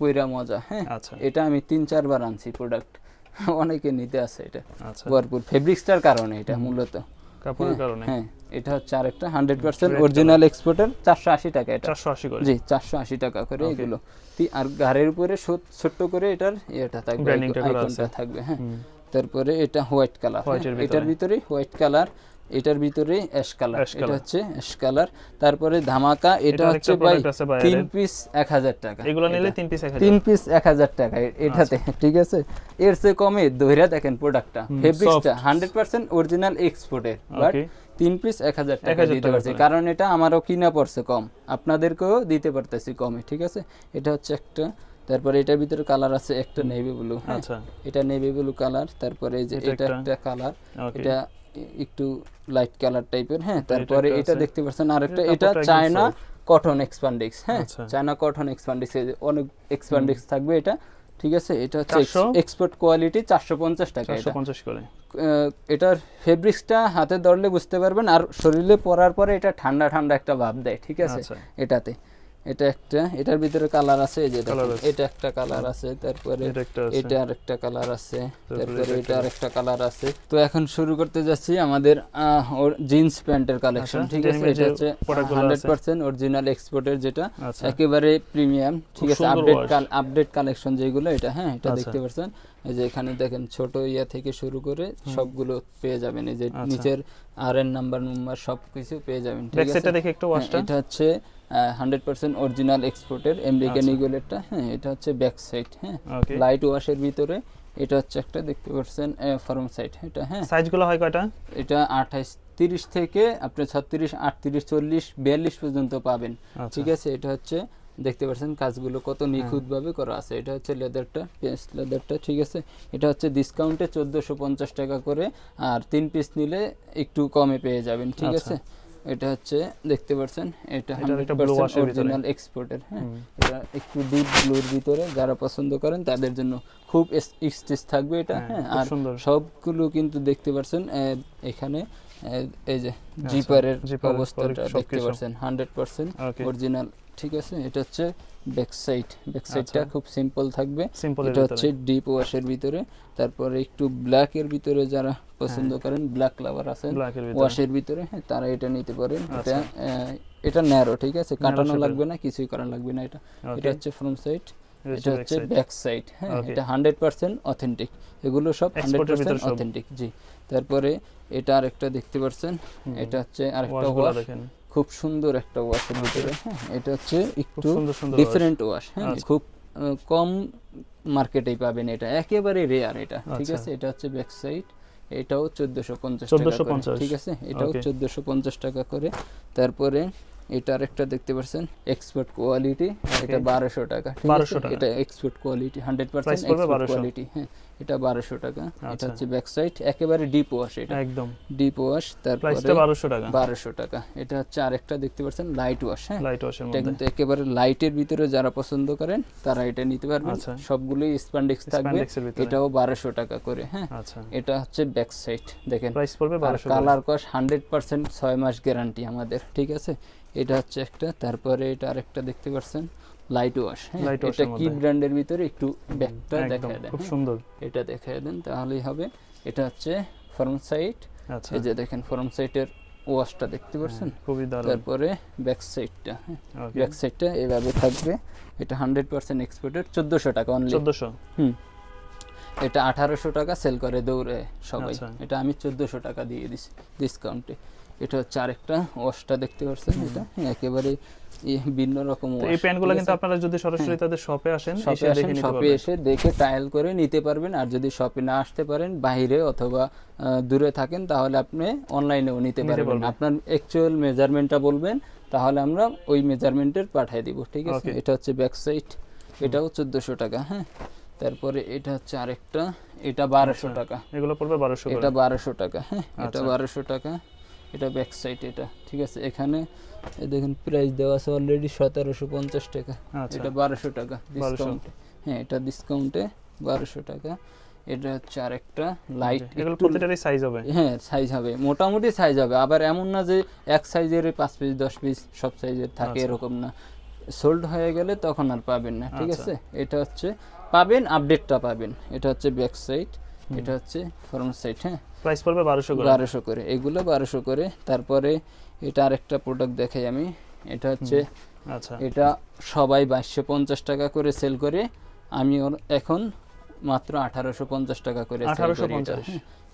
Speaker 1: পয়রা মজা। হ্যাঁ,
Speaker 2: আচ্ছা,
Speaker 1: এটা আমি 3-4 বার আনছি প্রোডাক্ট, অনেকে নিতে আসে এটা।
Speaker 2: আচ্ছা,
Speaker 1: ভরপুর ফেব্রিক্সটার কারণে এটা মূলত
Speaker 2: কাপড়ের কারণে।
Speaker 1: হ্যাঁ, এটা হচ্ছে আরেকটা 100% অরিজিনাল এক্সপোর্টের 480 টাকা এটা।
Speaker 2: 480 করে?
Speaker 1: জি, 480 টাকা করে এগুলো। আর গাড়ির উপরে ছোট্ট করে এটার এটা থাকবে, আইকনটা থাকবে। হ্যাঁ, তারপরে এটা হোয়াইট কালার, এটার ভিতরে হোয়াইট কালার, এটার ভিতরে অ্যাশ কালার, এটা হচ্ছে অ্যাশ কালার। তারপরে ধামাকা, এটা হচ্ছে ভাই 3 পিস 1000 টাকা।
Speaker 2: এগুলো নিলে 3 পিস 1000,
Speaker 1: 3 পিস 1000 টাকা এটাতে। ঠিক আছে, এর চেয়ে কমে ধইরা দেখেন প্রোডাক্টটা, ফেব্রিক্সটা 100% অরিজিনাল এক্সপোর্টের, বাট 3 পিস 1000 টাকা দিতে পারছি, কারণ এটা আমারও কিনা পড়ছে কম, আপনাদেরকেও দিতে পারতেছি কমে। ঠিক আছে, এটা হচ্ছে একটা। তারপরে এটার ভিতরে কালার আছে একটা নেভি ব্লু। আচ্ছা, এটা নেভি ব্লু কালার। তারপরে এই যে এটা একটা কালার, এটা একটু লাইট কালার টাইপের। হ্যাঁ, তারপরে এটা দেখতে পাচ্ছেন আরেকটা, এটা চায়না কটন এক্সপান্ডিক্স। হ্যাঁ, চায়না কটন এক্সপান্ডিক্স, অনেক এক্সপান্ডিক্স থাকবে এটা। ঠিক আছে, এটা হচ্ছে এক্সপোর্ট কোয়ালিটি, 450 টাকা,
Speaker 2: 450 করে।
Speaker 1: এটার ফেব্রিক্সটা হাতে ধরলে বুঝতে পারবেন, আর শরীরে পরার পরে এটা ঠান্ডা ঠান্ডা একটা ভাব দেয়। ঠিক আছে, এটাতে এটা একটা, এটার ভিতরে কালার আছে, এই যে এটা একটা কালার আছে, তারপরে এটা আরেকটা কালার আছে, তারপরে এটা আরেকটা কালার আছে। তো এখন শুরু করতে যাচ্ছি আমাদের জিন্স প্যান্টের কালেকশন। ঠিক আছে, এটা হচ্ছে 100% অরিজিনাল এক্সপোর্টের, যেটা একেবারে প্রিমিয়াম। ঠিক আছে, আপডেট কালেকশন যেগুলো, এটা। হ্যাঁ, এটা দেখতে পাচ্ছেন, এই যে এখানে দেখেন ছোট ইয়া থেকে শুরু করে সবগুলো পেয়ে যাবেন, এই যে নিচের আরএন নাম্বার সবকিছু পেয়ে যাবেন। ঠিক আছে, এটা হচ্ছে 100% অরিজিনাল এক্সপোর্টের আমেরিকান ইগলেরটা। হ্যাঁ, এটা হচ্ছে ব্যাক সাইড। হ্যাঁ, লাইট ওয়াশের ভিতরে, এটা হচ্ছে একটা দেখতে পাচ্ছেন ফরম সাইড। এটা হ্যাঁ,
Speaker 2: সাইজগুলো হয় কয়টা?
Speaker 1: এটা 28, 30 থেকে আপনি 36, 38, 40, 42 পর্যন্ত পাবেন। ঠিক আছে, এটা হচ্ছে দেখতে পাচ্ছেন কাজগুলো কত নিখুঁত ভাবে করা আছে। এটা হচ্ছে লেদারটা, পেস্ট লেদারটা। ঠিক আছে, এটা হচ্ছে ডিসকাউন্টে 1450 টাকা করে, আর 3 পিস নিলে একটু কমে পেয়ে যাবেন। ঠিক আছে, এটা হচ্ছে দেখতে পাচ্ছেন, এটা 100% অরিজিনাল এক্সপোর্টের। হ্যাঁ, এটা একটু ডিপ ব্লুর ভিতরে, যারা পছন্দ করেন তাদের জন্য খুব স্টিচ থাকবে এটা। হ্যাঁ, আর সবগুলো কিন্তু দেখতে পাচ্ছেন এখানে এই যে জিপারের অবস্থাটা দেখতে পাচ্ছেন, 100% অরিজিনাল। ঠিক আছে, এটা হচ্ছে ব্যাক সাইডটা খুব সিম্পল থাকবে। এটা হচ্ছে ডিপ ওয়াশের ভিতরে। তারপরে একটু ব্ল্যাক এর ভিতরে যারা পছন্দ করেন, ব্ল্যাক লাভার আছেন ওয়াশের ভিতরে, হ্যাঁ, তারা এটা নিতে পারেন। এটা ন্যারো। ঠিক আছে, কাটানো লাগবে না, কিছুই করা লাগবে না। এটা হচ্ছে ফ্রন্ট সাইড, এটা হচ্ছে ব্যাক সাইড। হ্যাঁ, এটা 100% অথেন্টিক, এগুলো সব 100% অথেন্টিক। জি, তারপরে এটা আরেকটা দেখতে পাচ্ছেন, এটা হচ্ছে আরেকটা ওয়াশ, খুব সুন্দর একটা ওয়াশের ভিতরে। হ্যাঁ, এটা হচ্ছে একটু ডিফারেন্ট ওয়াশ। হ্যাঁ, খুব কম মার্কেটেই পাবেন, এটা একেবারে রেয়ার এটা। ঠিক আছে, এটা হচ্ছে ব্যাক সাইড, এটাও 1450 টাকা। ঠিক আছে, এটাও 1450 টাকা করে। তারপরে এটা আরেকটা দেখতে পাচ্ছেন এক্সপোর্ট কোয়ালিটি, এটা 1200 টাকা। 1200 টাকা, এটা এক্সপোর্ট কোয়ালিটি, 100% এক্সপোর্ট কোয়ালিটি। হ্যাঁ, এটা 1200 টাকা। এটা হচ্ছে ব্যাক সাইড, একেবারে ডিপ ওয়াশ, এটা একদম ডিপ ওয়াশ। তারপরে 1200 টাকা, 1200 টাকা। এটা হচ্ছে আরেকটা দেখতে পাচ্ছেন লাইট ওয়াশ। হ্যাঁ, লাইট ওয়াশের মধ্যে, এটা কিন্তু একেবারে লাইটের ভিতরে যারা পছন্দ করেন তারা এটা নিতে পারবেন। সবগুলোই স্প্যান্ডেক্স থাকবে, এটাও 1200 টাকা করে। হ্যাঁ, এটা হচ্ছে ব্যাক সাইড, দেখেন প্রাইস পড়বে 1200 টাকা। কালার কস 100% 6 মাস গ্যারান্টি আমাদের। ঠিক আছে, এটা হচ্ছে একটা। তারপরে এটা আরেকটা দেখতে পাচ্ছেন লাইট ওয়াশ। এটা কি ব্র্যান্ডের ভিতরে একটু ব্যাকটা দেখায় দেন, খুব সুন্দর, এটা দেখায় দেন তাহলেই হবে। এটা হচ্ছে ফ্রন্ট সাইড, এই যে দেখেন ফ্রন্ট সাইডের ওয়াশটা দেখতে পাচ্ছেন, খুবই দারুণ। তারপরে ব্যাক সাইডটা, ব্যাক সাইডটা এভাবে থাকবে। এটা 100% এক্সপোর্টেড, 1400 টাকা অনলি। 1400? এটা 1800 টাকা সেল করে দৌড়ে সবাই, এটা আমি 1400 টাকা দিয়ে দিছি ডিসকাউন্টে। এটা হচ্ছে আরেকটা ওয়াশটা দেখতে পাচ্ছেন, এটা একেবারে ভিন্ন রকম ওয়াশ। এই প্যান্টগুলো কিন্তু আপনারা যদি সরাসরি তাদের শপে আসেন, শপে এসে দেখে ট্রায়াল করে নিতে পারবেন। আর যদি শপে না আসতে পারেন, বাইরে অথবা দূরে থাকেন, তাহলে আপনি অনলাইনেও নিতে পারবেন। আপনার অ্যাকচুয়াল মেজারমেন্টটা বলবেন, তাহলে আমরা ওই মেজারমেন্টের পাঠিয়ে দিব। ঠিক আছে, এটা হচ্ছে ব্যাক সাইড, এটাও 1400 টাকা। হ্যাঁ, তারপরে এটা হচ্ছে আরেকটা, এটা 1200 টাকা। এগুলো পড়বে 1200, এটা 1200 টাকা। হ্যাঁ, এটা 1200 টাকা, এটা ব্যাক সাইড এটা। ঠিক আছে, এখানে দেখুন প্রাইস দেওয়া আছে অলরেডি 1750 টাকা। এটা 1200 টাকা ডিসকাউন্টে। হ্যাঁ, এটা ডিসকাউন্টে 1200 টাকা। এটা হচ্ছে আরেকটা লাইট, এগুলো প্রত্যেকটারই সাইজ হবে। হ্যাঁ, সাইজ হবে, মোটামুটি সাইজ হবে। আবার এমন না যে এক সাইজের 5 পিস 10 পিস সব সাইজের থাকে, এরকম না। সোল্ড হয়ে গেলে তখন আর পাবেন না, ঠিক আছে। এটা হচ্ছে পাবেন, আপডেটটা পাবেন। এটা হচ্ছে ব্যাক সাইড, এটা হচ্ছে ফ্রন্ট সাইড। হ্যাঁ,
Speaker 2: প্রাইস পড়বে 1200
Speaker 1: করে, এগুলো 1200 করে। তারপরে এটা আরেকটা প্রোডাক্ট দেখাই আমি, এটা হচ্ছে
Speaker 2: আচ্ছা,
Speaker 1: এটা সবাই 2250 টাকা করে সেল করে, আমি এখন মাত্র 1850 টাকা করে সেল করি।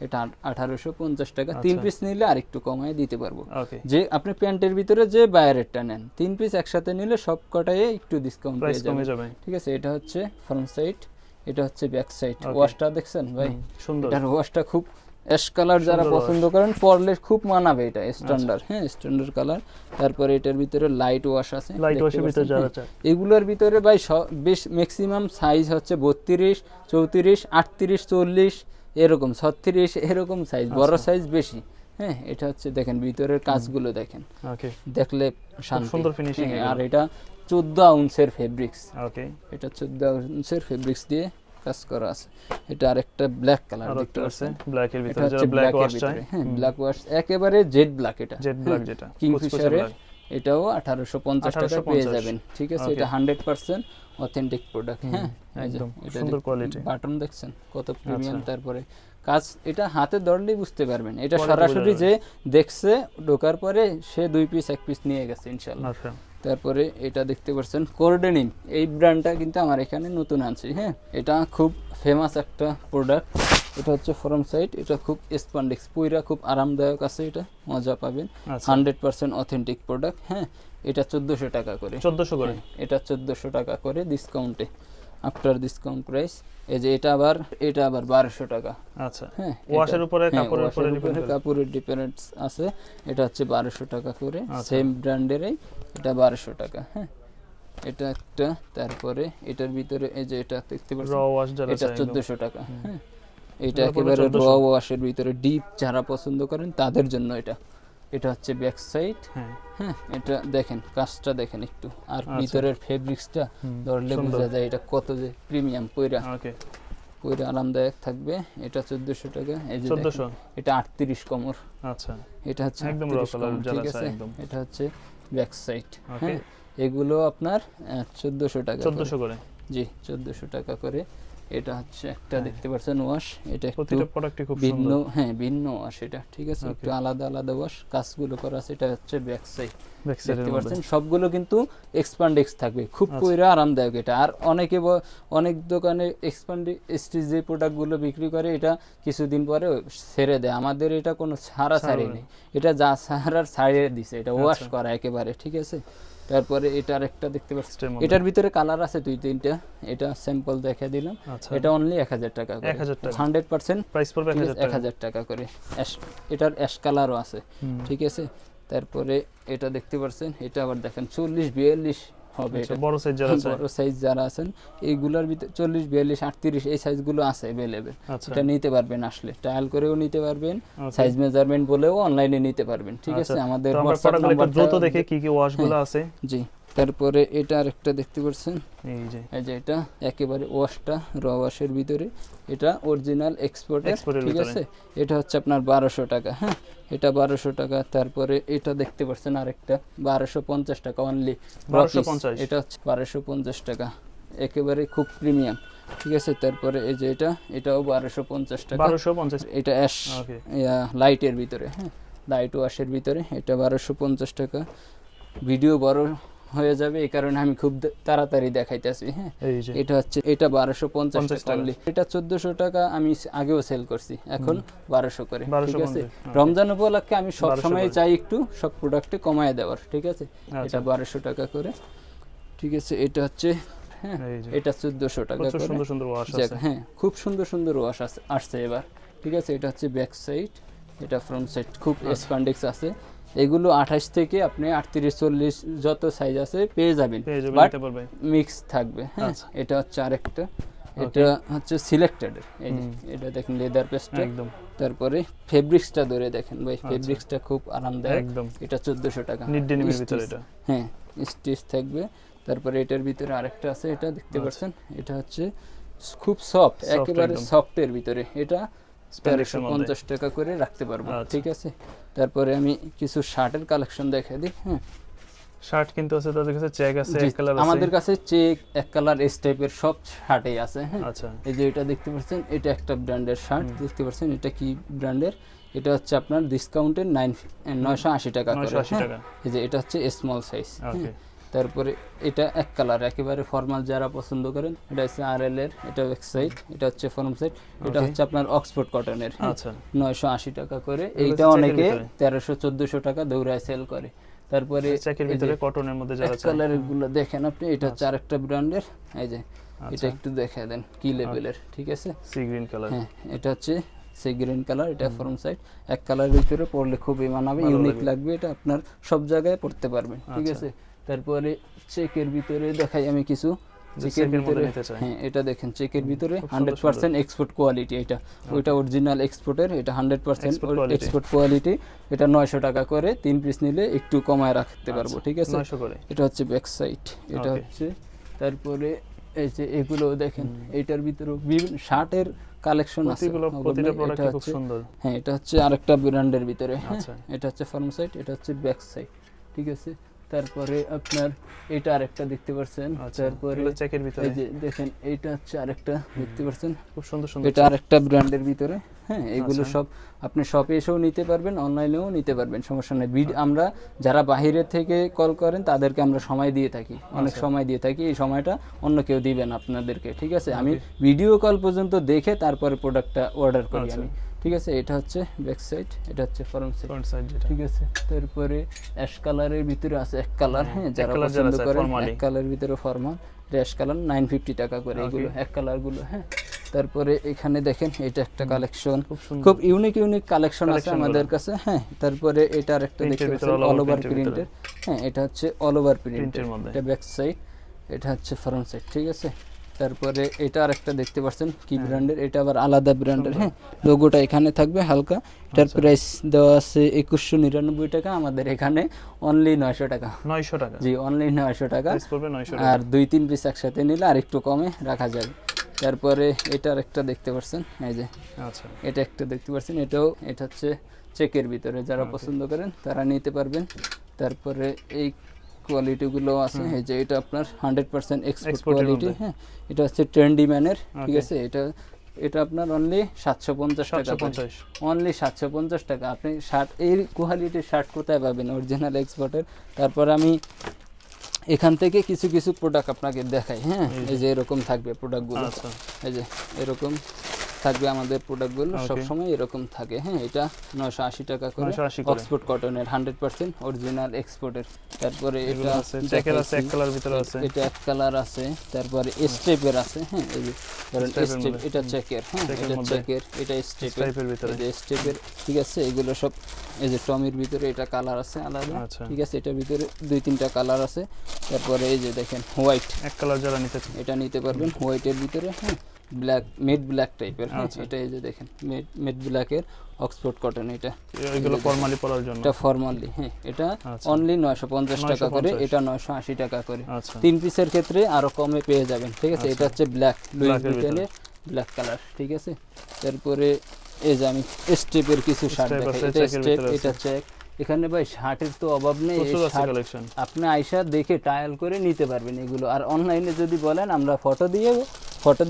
Speaker 1: এটা 1850 টাকা, 3 পিস নিলে আরেকটু কমায় দিতে পারবো। যে আপনি প্যান্টের ভিতরে যে বায়ারেরটা নেন, 3 পিস একসাথে নিলে সব কটায় একটু ডিসকাউন্ট পেয়ে যাবেন, ঠিক আছে। এটা হচ্ছে ফ্রন্ট সাইড, এটা হচ্ছে ব্যাক সাইড। ওয়াশটা দেখছেন ভাই, সুন্দর। এটার ওয়াশটা খুব অ্যাশ কালার, যারা পছন্দ করেন পরলে খুব মানাবে, এটা স্ট্যান্ডার্ড। হ্যাঁ, স্ট্যান্ডার্ড কালার। তারপরে এটার ভিতরে লাইট ওয়াশ আছে, লাইট ওয়াশের ভিতরে যারা চায় এগুলোর ভিতরে ভাই বেশ ম্যাক্সিমাম সাইজ হচ্ছে 32, 34, 38, 40 এরকম, 36 এরকম সাইজ, বড় সাইজ বেশি। হ্যাঁ, এটা হচ্ছে দেখেন ভিতরের কাজগুলো দেখেন, দেখলে সুন্দর ফিনিশিং। আর এটা 14 আউন্সের ফেব্রিক্স, এটা 14 আউন্সের ফেব্রিক্স দিয়ে কাজ করা আছে। এটা আরেকটা ব্ল্যাক কালার দেখতে পাচ্ছেন, ব্ল্যাক এর ভিতরে যারা ব্ল্যাক ওয়াশ চায়, হ্যাঁ ব্ল্যাক ওয়াশ একেবারে জেড ব্ল্যাক। এটা জেড ব্ল্যাক, যেটা কিংফিশারের, এটাও 1850 টাকা পেয়ে যাবেন, ঠিক আছে। এটা 100% অথেন্টিক প্রোডাক্ট। হ্যাঁ, একদম সুন্দর কোয়ালিটি। বাটন দেখছেন কত প্রিমিয়াম। তারপরে কাজ, এটা হাতে ধরলেই বুঝতে পারবেন। এটা সরাসরি যে দেখছে ঢোকার পরে সে 2 পিস 1 পিস নিয়ে গেছে ইনশাআল্লাহ। তারপরে এটা দেখতে পাচ্ছেন কোর্ডেনিম, এই ব্র্যান্ডটা কিন্তু আমার এখানে নতুন আনছি। হ্যাঁ, এটা খুব ফেমাস একটা প্রোডাক্ট। এটা হচ্ছে ফ্রন্ট সাইড, এটা খুব স্পন্ডেক্স, পুইরা খুব আরামদায়ক আছে, এটা মজা পাবেন। 100% অথেন্টিক প্রোডাক্ট। হ্যাঁ, এটা 1400 টাকা করে, 1400 করে, এটা 1400 টাকা করে ডিসকাউন্টে, আফটার ডিসকাউন্ট প্রাইস। এই যে এটা আবার 1200 টাকা। আচ্ছা, হ্যাঁ, ওয়াশের উপরে কাপড়ের ডিফারেন্স আছে। এটা হচ্ছে 1200 টাকা করে, সেম ব্র্যান্ডেরই, এটা 1200 টাকা। হ্যাঁ, এটা একটা। তারপরে এটার ভিতরে এই যে এটা দেখতে পাচ্ছেন, র ওয়াশ, এটা 1400 টাকা। হ্যাঁ, এটা একেবারে র ওয়াশের ভিতরে ডিপ যারা পছন্দ করেন তাদের জন্য এটা। এটা হচ্ছে ব্যাক সাইড। হ্যাঁ, এটা দেখেন কাজটা দেখেন একটু, আর ভিতরের ফেব্রিক্সটা ধরলে বোঝা যায় এটা কত যে প্রিমিয়াম, পয়রা আরামদায়ক থাকবে। এটা 1400 টাকা। এই যে 1400, এটা 38 কমর। আচ্ছা, এটা হচ্ছে একদম র কালার, ঠিক আছে। এটা হচ্ছে ব্যাক সাইড। হ্যাঁ, এগুলো আপনার 1400 টাকা, 1400 করে। জি, 1400 টাকা করে। এটা হচ্ছে একটা দেখতে পাচ্ছেন ওয়াশ, এটা প্রতিটা প্রোডাক্টই খুব ভিন্ন। হ্যাঁ, ভিন্ন ওয়াশ এটা, ঠিক আছে, একটু আলাদা আলাদা ওয়াশ, কাজগুলো করা আছে। এটা হচ্ছে ব্যাক সাইড, দেখতে পাচ্ছেন সবগুলো কিন্তু এক্সপান্ডেক্স থাকবে, খুব পয়রা আরামদায়ক এটা। আর অনেক দোকানে এক্সপান্ডেক্স যে প্রোডাক্টগুলো বিক্রি করে এটা কিছুদিন পরে ছেড়ে দেয়, আমাদের এটা কোনো ছাড়ি নেই, এটা যা ছাড়ার ছাড়িয়ে দিছে, এটা ওয়াশ করা একেবারে, ঠিক আছে। তারপরে এটার একটা দেখতে পাচ্ছেন, এটার ভিতরে কালার আছে 2-3টা, এটা স্যাম্পল দেখা দিলাম। এটা অনলি 1000 টাকা করে, 100% প্রাইস পড়বে 1000 টাকা করে। এটার অ্যাশ কালারও আছে, ঠিক আছে। তারপরে এটা দেখতে পাচ্ছেন, এটা আবার দেখেন 40-42 হবে, এটা বড় সাইজ যারা আছেন এইগুলোর ভিতরে 40-42, 38 এই সাইজগুলো আছে अवेलेबल। এটা নিতে পারবেন, আসলে ট্রায়াল করেও নিতে পারবেন, সাইজ মেজারমেন্ট বলেও অনলাইনে নিতে পারবেন, ঠিক আছে। আমাদের হোয়াটসঅ্যাপ নাম্বার দ্রুত দেখে কি কি ওয়াশগুলো আছে। জি, তারপরে এটা আরেকটা দেখতে পাচ্ছেন, এই যে এটা একেবারে ওয়াশটা র ওয়াশের ভিতরে, এটা অরিজিনাল এক্সপোর্টের, ঠিক আছে। এটা হচ্ছে আপনার 1200 টাকা। হ্যাঁ, এটা 1200 টাকা। তারপরে এটা দেখতে পাচ্ছেন আরেকটা 1250 টাকা অনলি, 1250, এটা হচ্ছে 1250 টাকা, একেবারে খুব প্রিমিয়াম, ঠিক আছে। তারপরে এই যে এটাও 1250 টাকা, 1250, এটা অ্যাশ লাইটের ভিতরে, হ্যাঁ লাইট ওয়াশের ভিতরে, এটা 1250 টাকা। ভিডিও বড় হয়ে যাবে এই কারণে আমি খুব তাড়াতাড়ি দেখাইতেছি। হ্যাঁ, এটা হচ্ছে এটা 1250 টাকা অনলি, এটা 1400 টাকা আমি আগেও সেল করছি, এখন 1200 করে, ঠিক আছে। রমজান উপলক্ষে আমি সব সময় চাই একটু সব প্রোডাক্টে কমায় দেওয়ার, ঠিক আছে। এটা 1200 টাকা করে, ঠিক আছে। এটা হচ্ছে, হ্যাঁ এটা 1400 টাকা করে, সুন্দর সুন্দর ওয়াশ আছে। হ্যাঁ, খুব সুন্দর সুন্দর ওয়াশ আসছে এবার, ঠিক আছে। এটা হচ্ছে ব্যাক সাইড, এটা ফ্রন্ট সাইড, খুব স্প্যান্ডেক্স আছে। এগুলো 28 থেকে আপনি 38-40 যত সাইজ আছে পেয়ে যাবেন, বাট মিক্স থাকবে। হ্যাঁ, এটা হচ্ছে আরেকটা, এটা হচ্ছে সিলেক্টেড, এই যে এটা দেখেন লেদার পেস্টটা একদম। তারপরে ফেব্রিক্সটা ধরে দেখেন ভাই, ফেব্রিক্সটা খুব আরামদায়ক একদম। এটা 1400 টাকা, নিট ডেনিমের ভিতরে এটা, হ্যাঁ স্টিচ থাকবে। তারপরে এটার ভিতরে আরেকটা আছে, এটা দেখতে পাচ্ছেন, এটা হচ্ছে খুব সফট, একেবারে সফটের ভিতরে, এটা 1350 টাকা করে রাখতে পারবো, ঠিক আছে। তারপরে আমি কিছু শার্টের কালেকশন দেখাই দিই। হ্যাঁ,
Speaker 2: শার্ট কিন্তু আছে তাদের কাছে, চেক আছে, এক কালার আছে।
Speaker 1: আমাদের কাছে চেক, এক কালার, এই টাইপের সব শার্টই আছে। হ্যাঁ,
Speaker 2: আচ্ছা,
Speaker 1: এই যে এটা দেখতে পাচ্ছেন, এটা একটা ব্র্যান্ডের শার্ট দেখতে পাচ্ছেন। এটা কি ব্র্যান্ডের? এটা হচ্ছে আপনার ডিসকাউন্টে 980 টাকা করে।
Speaker 2: 980 টাকা।
Speaker 1: এই যে এটা হচ্ছে স্মল সাইজ।
Speaker 2: ওকে,
Speaker 1: তারপরে এটা এক কালার, একেবারে ফর্মাল যারা পছন্দ করেন, এটা হচ্ছে আরএল এর, এটা ব্যাক সাইড, এটা হচ্ছে ফর্ম সাইড, এটা হচ্ছে আপনার অক্সফোর্ড কটনের।
Speaker 2: আচ্ছা,
Speaker 1: 980 টাকা করে। এইটা অনেকে 1300-1400 টাকা দৌড়ায় সেল করে। তারপরে
Speaker 2: চেকের ভিতরে কটনের মধ্যে যারা চায়,
Speaker 1: কালারের গুলো দেখেন আপনি, এটা হচ্ছে আরেকটা ব্র্যান্ডের। এই যে এটা একটু দেখে দেন কি লেভেলের, ঠিক আছে?
Speaker 2: Sea green colour.
Speaker 1: হ্যাঁ, এটা হচ্ছে সি গ্রিন কালার, এটা ফর্ম সাইড। এক কালারের ভিতরে পরলে খুবই মানাবে, ইউনিক লাগবে, এটা আপনার সব জায়গায় পড়তে পারবেন, ঠিক আছে? তারপরে চেকের ভিতরে দেখাই আমি কিছু। চেকের ভিতরে, হ্যাঁ এটা দেখেন, চেকের ভিতরে 100% এক্সপোর্ট কোয়ালিটি। এটা ওইটা অরিজিনাল এক্সপোর্টের, এটা 100% এক্সপোর্ট কোয়ালিটি। এটা 900 টাকা করে, 3 পিস নিলে একটু কমায় রাখতে পারবো, ঠিক আছে?
Speaker 2: 900 করে।
Speaker 1: এটা হচ্ছে ব্যাক সাইড, এটা হচ্ছে। তারপরে এই যে এগুলো দেখেন, এইটার ভিতরে বিভিন্ন শার্টের কালেকশন আছে,
Speaker 2: প্রতিটা প্রোডাক্ট খুব সুন্দর।
Speaker 1: হ্যাঁ, এটা হচ্ছে আরেকটা ব্র্যান্ডের ভিতরে। আচ্ছা, এটা হচ্ছে ফর্ম সাইড, এটা হচ্ছে ব্যাক সাইড, ঠিক আছে? তারপরে আপনার এটা আরেকটা দেখতে পাচ্ছেন। তারপরে
Speaker 2: চেকের ভিতরে
Speaker 1: এই যে দেখেন, এইটা হচ্ছে আরেকটা দেখতে পাচ্ছেন,
Speaker 2: খুব সুন্দর সুন্দর।
Speaker 1: এটা আরেকটা ব্র্যান্ডের ভিতরে। হ্যাঁ, এগুলো সব আপনি শপে এসেও নিতে পারবেন, অনলাইনেও নিতে পারবেন, সমস্যা নেই। আমরা যারা বাইরে থেকে কল করেন তাদেরকে আমরা সময় দিয়ে থাকি, অনেক সময় দিয়ে থাকি। এই সময়টা অন্য কেউ দিবেন আপনাদেরকে, ঠিক আছে? আমি ভিডিও কল পর্যন্ত দেখে তারপরে প্রোডাক্টটা অর্ডার করি আমি, ঠিক আছে? এটা হচ্ছে ব্যাক সাইড, এটা হচ্ছে ফ্রন্ট সাইড, ঠিক আছে? তারপরে অ্যাশ কালারের ভিতরে আছে এক কালার। হ্যাঁ, যারা পছন্দ করেন এক কালারের ভিতরে ফর্মাল, অ্যাশ কালার 950 টাকা করে এগুলো, এক কালার গুলো। হ্যাঁ, তারপরে এখানে দেখেন, এটা একটা কালেকশন, খুব ইউনিক কালেকশন আছে আমাদের কাছে। হ্যাঁ, তারপরে এটার একটা দেখতে পাচ্ছেন অল ওভার প্রিন্টের। হ্যাঁ, এটা হচ্ছে অল ওভার প্রিন্টের মধ্যে, এটা ব্যাক সাইড, এটা হচ্ছে ফ্রন্ট সাইড, ঠিক আছে? তারপরে এটা আরেকটা দেখতে পাচ্ছেন কি ব্র্যান্ডের, এটা আবার আলাদা ব্র্যান্ডের। হ্যাঁ, লোগোটা এখানে থাকবে হালকা। এটার প্রাইস দেওয়া আছে 2199 টাকা, আমাদের এখানে অনলি 900 টাকা।
Speaker 2: 900 টাকা? জি,
Speaker 1: অনলি 900 টাকা।
Speaker 2: আর
Speaker 1: 2-3 পিস একসাথে নিলে আর একটু কমে রাখা যাবে। তারপরে এটা আরেকটা দেখতে পাচ্ছেন, এই যে
Speaker 2: আচ্ছা,
Speaker 1: এটা একটা দেখতে পাচ্ছেন, এটা হচ্ছে চেকের ভিতরে, যারা পছন্দ করেন তারা নিতে পারবেন। তারপরে এই কোয়ালিটি গুলো আছে, এই যে এটা আপনার 100% এক্সপোর্ট কোয়ালিটি। হ্যাঁ, এটা হচ্ছে ট্রেন্ডি ম্যানের, ঠিক আছে? এটা আপনার অনলি 750 টাকা, অনলি 750 টাকা। আপনি শার্ট, এই কোয়ালিটির শার্ট কোথায় পাবেন? অরিজিনাল এক্সপোর্টের। তারপর আমি এখান থেকে কিছু কিছু প্রোডাক্ট আপনাকে দেখাই। হ্যাঁ, এই যে এরকম থাকবে প্রোডাক্টগুলো, এই যে এরকম থাকবে আমাদের প্রোডাক্টগুলো, সবসময় এরকম থাকে। হ্যাঁ, এটা 980 টাকা করে, অক্সফোর্ড কটনের 100% অরিজিনাল এক্সপোর্টের। তারপরে এটা
Speaker 2: চেকের আছে, এক কালার ভিতরে আছে,
Speaker 1: এটা এক কালার আছে। তারপরে স্টেপের আছে। হ্যাঁ, এই যে ধরেন স্টেপ, এটা চেকের। হ্যাঁ, এটা চেকের, এটা স্টেপের ভিতরে, এই যে স্টেপের, ঠিক আছে? এগুলো সব এই যে টমির ভিতরে এটা কালার আছে আলাদা, ঠিক আছে? এটার ভিতরে 2-3টা কালার আছে। তারপরে এই যে দেখেন হোয়াইট,
Speaker 2: এক কালার যারা নিতে চান
Speaker 1: এটা নিতে পারবেন হোয়াইটের ভিতরে। হ্যাঁ, ব্ল্যাক, মেড ব্ল্যাক টাইপের। এটা এই যে দেখেন মেড ব্ল্যাকের অক্সফোর্ড কটন, এটা
Speaker 2: এগুলো ফর্মালি পরার জন্য, এটা
Speaker 1: ফর্মালি। হ্যাঁ, এটা অনলি 950 টাকা করে, এটা 980 টাকা করে। 3 পিসের ক্ষেত্রে আরো কমে পেয়ে যাবেন, ঠিক আছে? এটা হচ্ছে ব্ল্যাক, লুইস ভিটনের ব্ল্যাক কালার, ঠিক আছে? তারপরে এই যে আমি স্টেপের কিছু শার্ট দেখাই, এটা স্টেপ, এটা চেক। এখানে ভাই শার্টের তো অভাব নেই, আপনি আইসা দেখে ট্রায়াল করে নিতে পারবেন এগুলো। আর অনলাইনে যদি বলেন, আমরা ফটো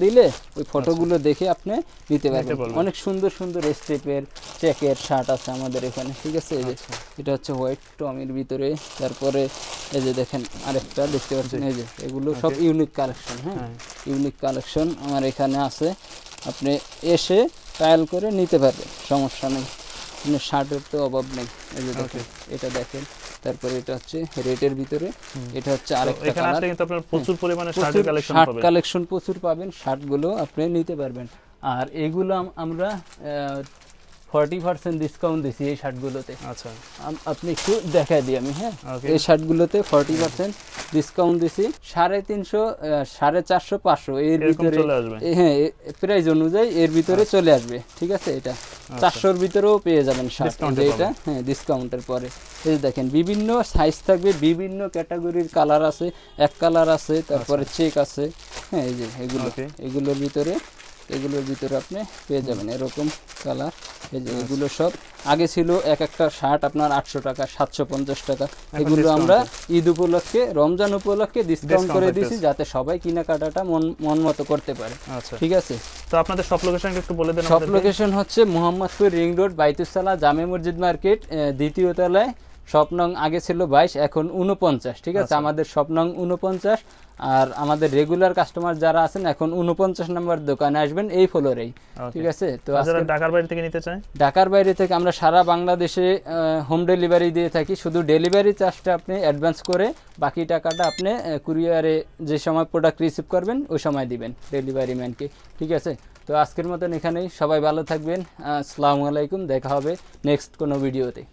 Speaker 1: দিলে ওই ফটোগুলো দেখে আপনি নিতে পারবেন। অনেক সুন্দর সুন্দর স্টেপের চেকের শার্ট আছে আমাদের এখানে, ঠিক আছে? এই যে এটা হচ্ছে হোয়াইট টমির ভিতরে। তারপরে এই যে দেখেন আরেকটা দেখতে পাচ্ছেন, এই যে এগুলো সব ইউনিক কালেকশন। হ্যাঁ, ইউনিক কালেকশন আমার এখানে আছে, আপনি এসে ট্রায়াল করে নিতে পারবেন, সমস্যা নেই। শার্টের তো অভাব নেই। এই যে দেখেন, এটা দেখেন। তারপরে এটা হচ্ছে রেডের ভিতরে, এটা হচ্ছে আরেকটা কালার।
Speaker 2: কিন্তু আপনারা প্রচুর পরিমাণে শার্ট
Speaker 1: কালেকশন প্রচুর পাবেন, শার্টগুলো আপনি নিতে পারবেন। আর এগুলো আমরা 40% ডিসকাউন্ট দিছি এই শার্টগুলোতে। আচ্ছা, আপনি একটু দেখাই দিই আমি। হ্যাঁ, এই শার্টগুলোতে 40% ডিসকাউন্ট দিছি। 350, 450, 500 এর ভিতরে, হ্যাঁ প্রাইস অনুযায়ী এর ভিতরে চলে আসবে, ঠিক আছে? এটা 400-র ভিতরেও পেয়ে যাবেন শার্ট, এটা হ্যাঁ ডিসকাউন্টের পরে। এই যে দেখেন বিভিন্ন সাইজ থাকবে, বিভিন্ন ক্যাটাগরির কালার আছে, এক কালার আছে, তারপরে চেক আছে। হ্যাঁ, এই যে এগুলোর ভিতরে আপনি পেয়ে যাবেন এরকম কালার। এই যে এগুলো সব আগে ছিল এক একটা শার্ট আপনার 800 টাকা 750 টাকা, এগুলো আমরা ঈদ উপলক্ষে রমজান উপলক্ষে ডিসকাউন্ট করে দিয়েছি যাতে সবাই কেনাকাটাটা মন মতো করতে পারে।
Speaker 2: আচ্ছা
Speaker 1: ঠিক আছে,
Speaker 2: তো আপনাদের শপ লোকেশন একটু বলে দেন।
Speaker 1: শপ লোকেশন হচ্ছে মোহাম্মদপুর রিং রোড বাইতুসালা জামে মসজিদ মার্কেট, দ্বিতীয় তলায়। শপ নং আগে ছিল 22, এখন 49। ঠিক আছে, আমাদের শপ নং 49। আর আমাদের রেগুলার কাস্টমার যারা আছেন এখন 49 নম্বর দোকানে আসবেন এই ফ্লোরেই। ঠিক আছে, তো
Speaker 2: যারা ঢাকার বাইরে থেকে নিতে চায়,
Speaker 1: ঢাকার বাইরে থেকে আমরা সারা বাংলাদেশে হোম ডেলিভারি দিয়ে থাকি। শুধু ডেলিভারি চার্জটা আপনি অ্যাডভান্স করে বাকি টাকাটা আপনি কুরিয়ারে যে সময় প্রোডাক্ট রিসিভ করবেন ওই সময় দিবেন ডেলিভারি ম্যানকে। ঠিক আছে, তো আজকের মতন এখানেই, সবাই ভালো থাকবেন। আসসালামু আলাইকুম, দেখা হবে নেক্সট কোনো ভিডিওতে।